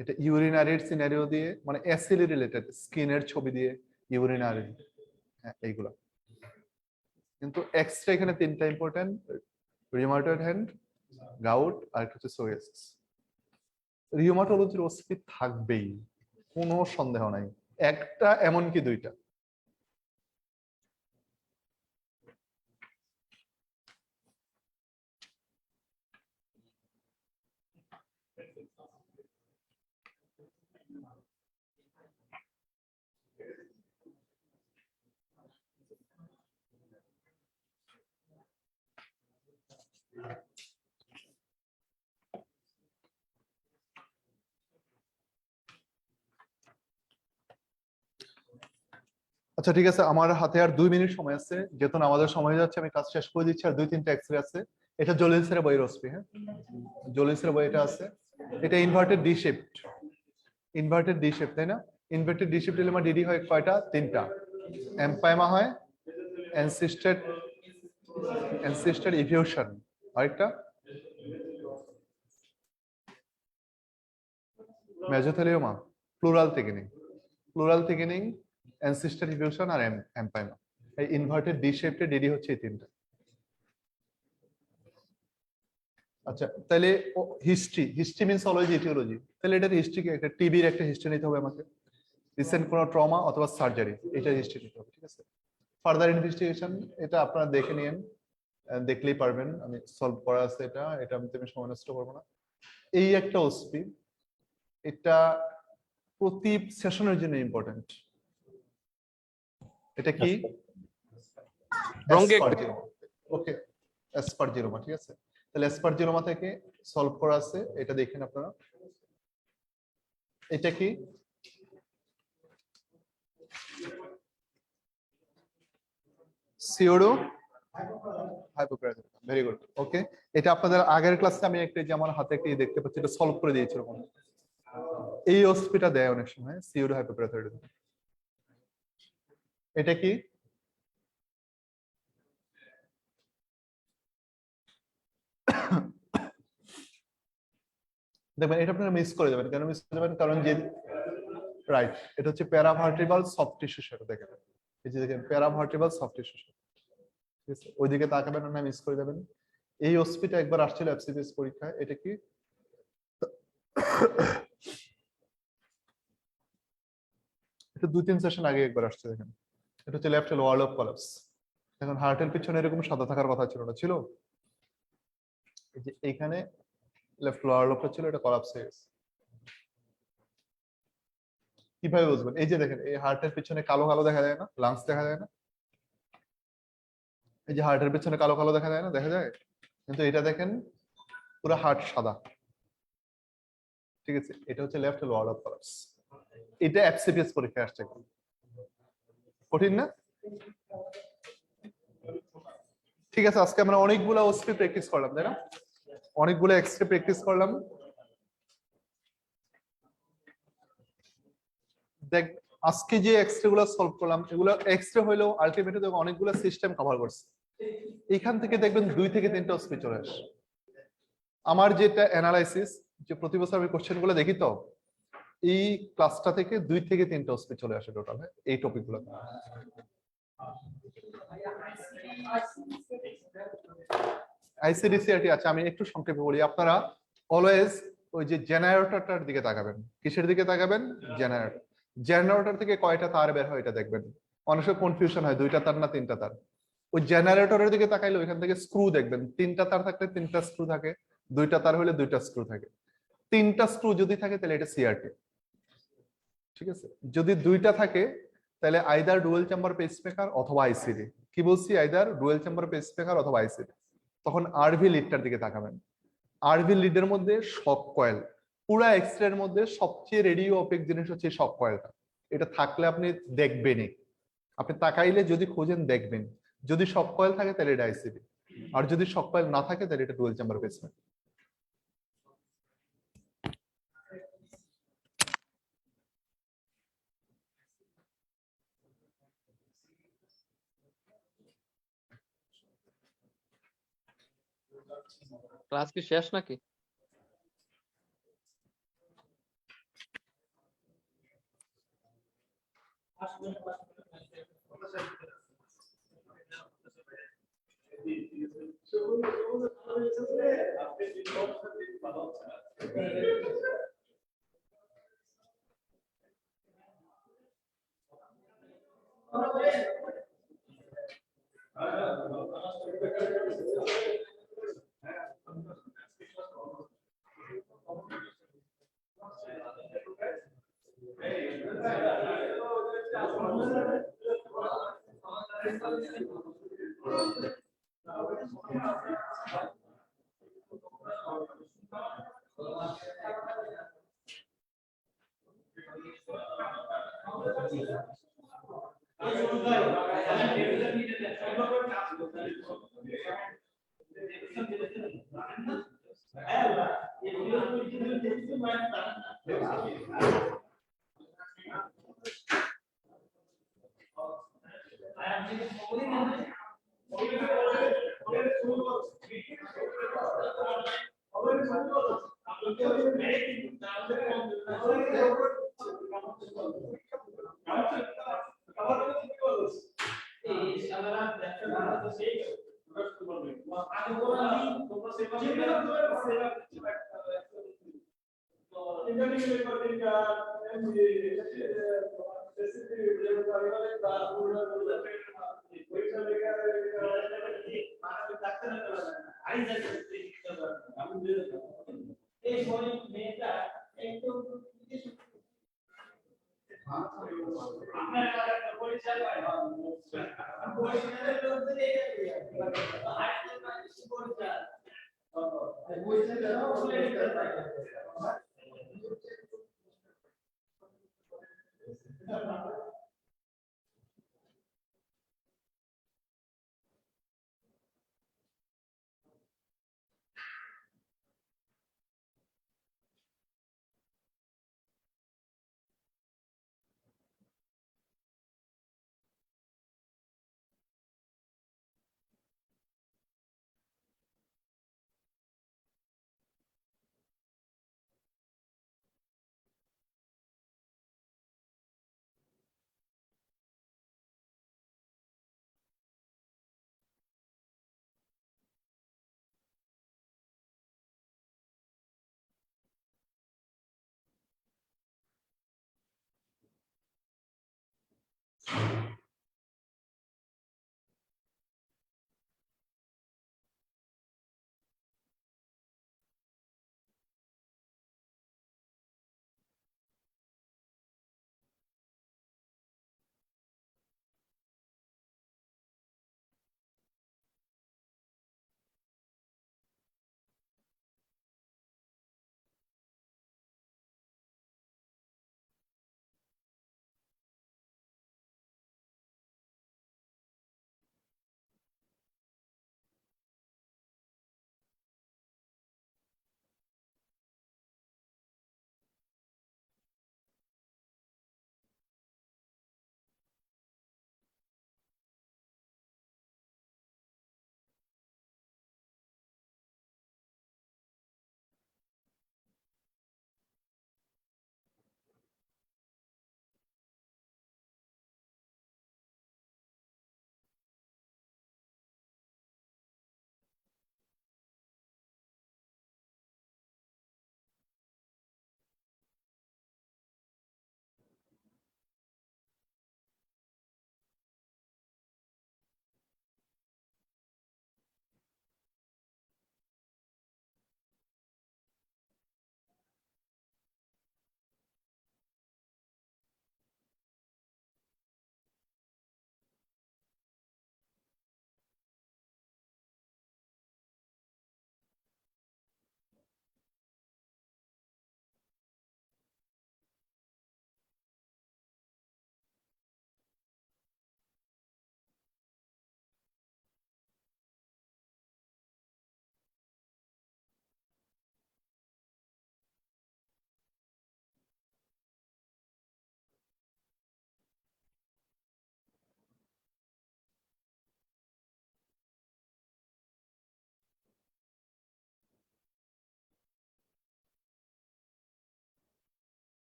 এটা ইউরিনারির সিনারিও দিয়ে, মানে এসএলই রিলেটেড স্কিনের ছবি দিয়ে ইউরিনারি, হ্যাঁ এইগুলা। কিন্তু এক্সট্রা এখানে 3টা ইম্পর্টেন্ট, রিউমাটয়েড হ্যান্ড, গাউট, আর একটা হচ্ছে সোরিয়াসিস। রিউমাটোলজির ওস্পি থাকবেই, কোনো সন্দেহ নাই, একটা এমনকি 2টা। আচ্ছা ঠিক আছে, আমার হাতে আর 2 মিনিট সময় আছে, যেহেতু আমাদের সময় যাচ্ছে আমি কাজ শেষ করে দিচ্ছি। আর 2-3টা এক্সরে আছে, এটা জলিল স্যারের বইয়ের ওস্পি, হ্যাঁ জলিল স্যারের বই এটা আছে। এটা ইনভার্টেড ডি শেপড, তাই না? ইনভার্টেড ডি শেপড এলিমা ডিডি হয় কয়টা, 3টা। এম্পাইমা হয় এনসিস্টেড ইফিউশন, আরেকটা মেজোথেলিওমা, প্লুরাল থিকেনিং, এনসিস্টেড ইফিউশন আর এম্পাইমা। এই ইনভার্টেড ডি শেপড ডিডি হচ্ছে এই 3টা। আচ্ছা তাহলে হিস্ট্রি মিন্স অলওয়েজ ইটিওলজি, তাহলে এটার হিস্ট্রি কি, একটা টিবির একটা হিস্ট্রি নিতে হবে আমাকে, রিসেন্ট কোনো ট্রমা অথবা সার্জারি, এটা হিস্ট্রি নিতে হবে, ঠিক আছে। ফার্দার ইনভেস্টিগেশন এটা আপনারা দেখে নিন, দেখলেই পারবেন, আমি সলভ করা আছে এটা, আমি সময় নষ্ট করবো না। এই একটা ওস্পি, এটা প্রতি সেশনের জন্য ইম্পর্টেন্ট। এটা কি, ওকে অ্যাসপারজিলোমা, ঠিক আছে। তাহলে অ্যাসপারজিলোমা থেকে সলভ করা আছে, এটা দেখেন আপনারা। এটা কি, সিওডো হাইপোক্রাইটিস, ভেরি গুড, ওকে। এটা আপনাদের আগের ক্লাসে আমি একটা, যে আমার হাতে একটা দেখতে পাচ্ছি, এটা সলভ করে দিয়েছি এরকম। এই ওস্পিটা দেয় অনেক সময় সিওডো হাইপোক্রাইটিস। এটা কি, দেখবেন এটা আপনারা মিস করে যাবেন। কেন মিস করে যাবেন, কারণ যে রাইট, এটা হচ্ছে প্যারাভার্টিব্রাল সফট টিস্যু সেটা দেখেন, এই যে দেখেন প্যারাভার্টিব্রাল সফট টিস্যু, ঠিক আছে, ওইদিকে তাকাবেন না, মিস করে দেবেন। এই ওসপিটা একবার আসছিল এফসিপিএস পরীক্ষায়, এটা কি এটা 2-3 সেশন আগে একবার আসছে, দেখেন এটা হচ্ছে লেফট ওয়াল অফ কলাপস। এখন হার্টের পিছনে এরকম সাদা থাকার কথা ছিল না, ছিল? এই যে এইখানে লেফট লোয়ার লোবটা ছিল, এটা কলাপস হয়ে গেছে। কিভাবে বুঝবেন? এই যে দেখেন এই হার্টের পিছনে কালো কালো দেখা যায় না, লাংস দেখা যায় না, এই যে হার্টের পিছনে কালো কালো দেখা যায় না, দেখা যায়, কিন্তু এটা দেখেন পুরো হার্ট সাদা, ঠিক আছে, এটা হচ্ছে লেফট লোয়ার অফ কলাপস। এটা এফসিপিএস পরীক্ষায় আসছে, কঠিন না? ঠিক আছে, আজকে আমরা অনেকগুলো ওসপি প্র্যাকটিস করলাম, তাই না? অনেকগুলো এক্সরে প্র্যাকটিস করলাম। দেখ আজকে যে এক্সরে গুলো সলভ করলাম, এগুলো এক্সরে হইলেও আলটিমেটলি অনেকগুলো সিস্টেম কভার করছে। এখান থেকে দেখবেন 2 থেকে 3টা ওসপি চলে আসে। আমার যেটা অ্যানালাইসিস, যে প্রতি বছর আমি কোশ্চেন গুলো দেখি, তো এই ক্লাসটা থেকে 2 থেকে 3টা ওসপি চলে আসে টোটাল, এই টপিক গুলো। আইসিডিসিআরটি, আচ্ছা আমি একটু সংক্ষেপে বলি, আপনারা অলওয়েজ ওই যে জেনারেটরটার দিকে তাকাবেন। কিসের দিকে তাকাবেন? জেনারেটর। জেনারেটর থেকে কয়টা তার বের হয় এটা দেখবেন। অনেক সময় কনফিউশন হয় 2টা তার না 3টা তার। ওই জেনারেটরের দিকে তাকাইলে ওইখান থেকে স্ক্রু দেখবেন, 3টা তার থাকলে 3টা স্ক্রু থাকে, 2টা তার হলে 2টা স্ক্রু থাকে। 3টা স্ক্রু যদি থাকে তাহলে এটা সিআরটি, ঠিক আছে। যদি 2টা থাকে তাহলে আইদার ডুয়েল চেম্বার পেসমেকার অথবা আইসিডি। কি বলছি? আইদার ডুয়েল চেম্বার পেসমেকার অথবা আইসিডি। তখন আরভি লিডটার দিকে তাকাবেন। আরভি লিডের মধ্যে শক কয়েল, পুরো এক্সরে এর মধ্যে সবচেয়ে রেডিও অপেক জিনিস হচ্ছে শক কয়েলটা। এটা থাকলে আপনি দেখবেনই, আপনি তাকাইলে যদি খোঁজেন দেখবেন। যদি শক কয়েল থাকে তাহলে এটা আইসিডি, আর যদি শক কয়েল না থাকে তাহলে এটা ডুয়েল চেম্বার পেসমেকার। ক্লাস কি শেষ নাকি?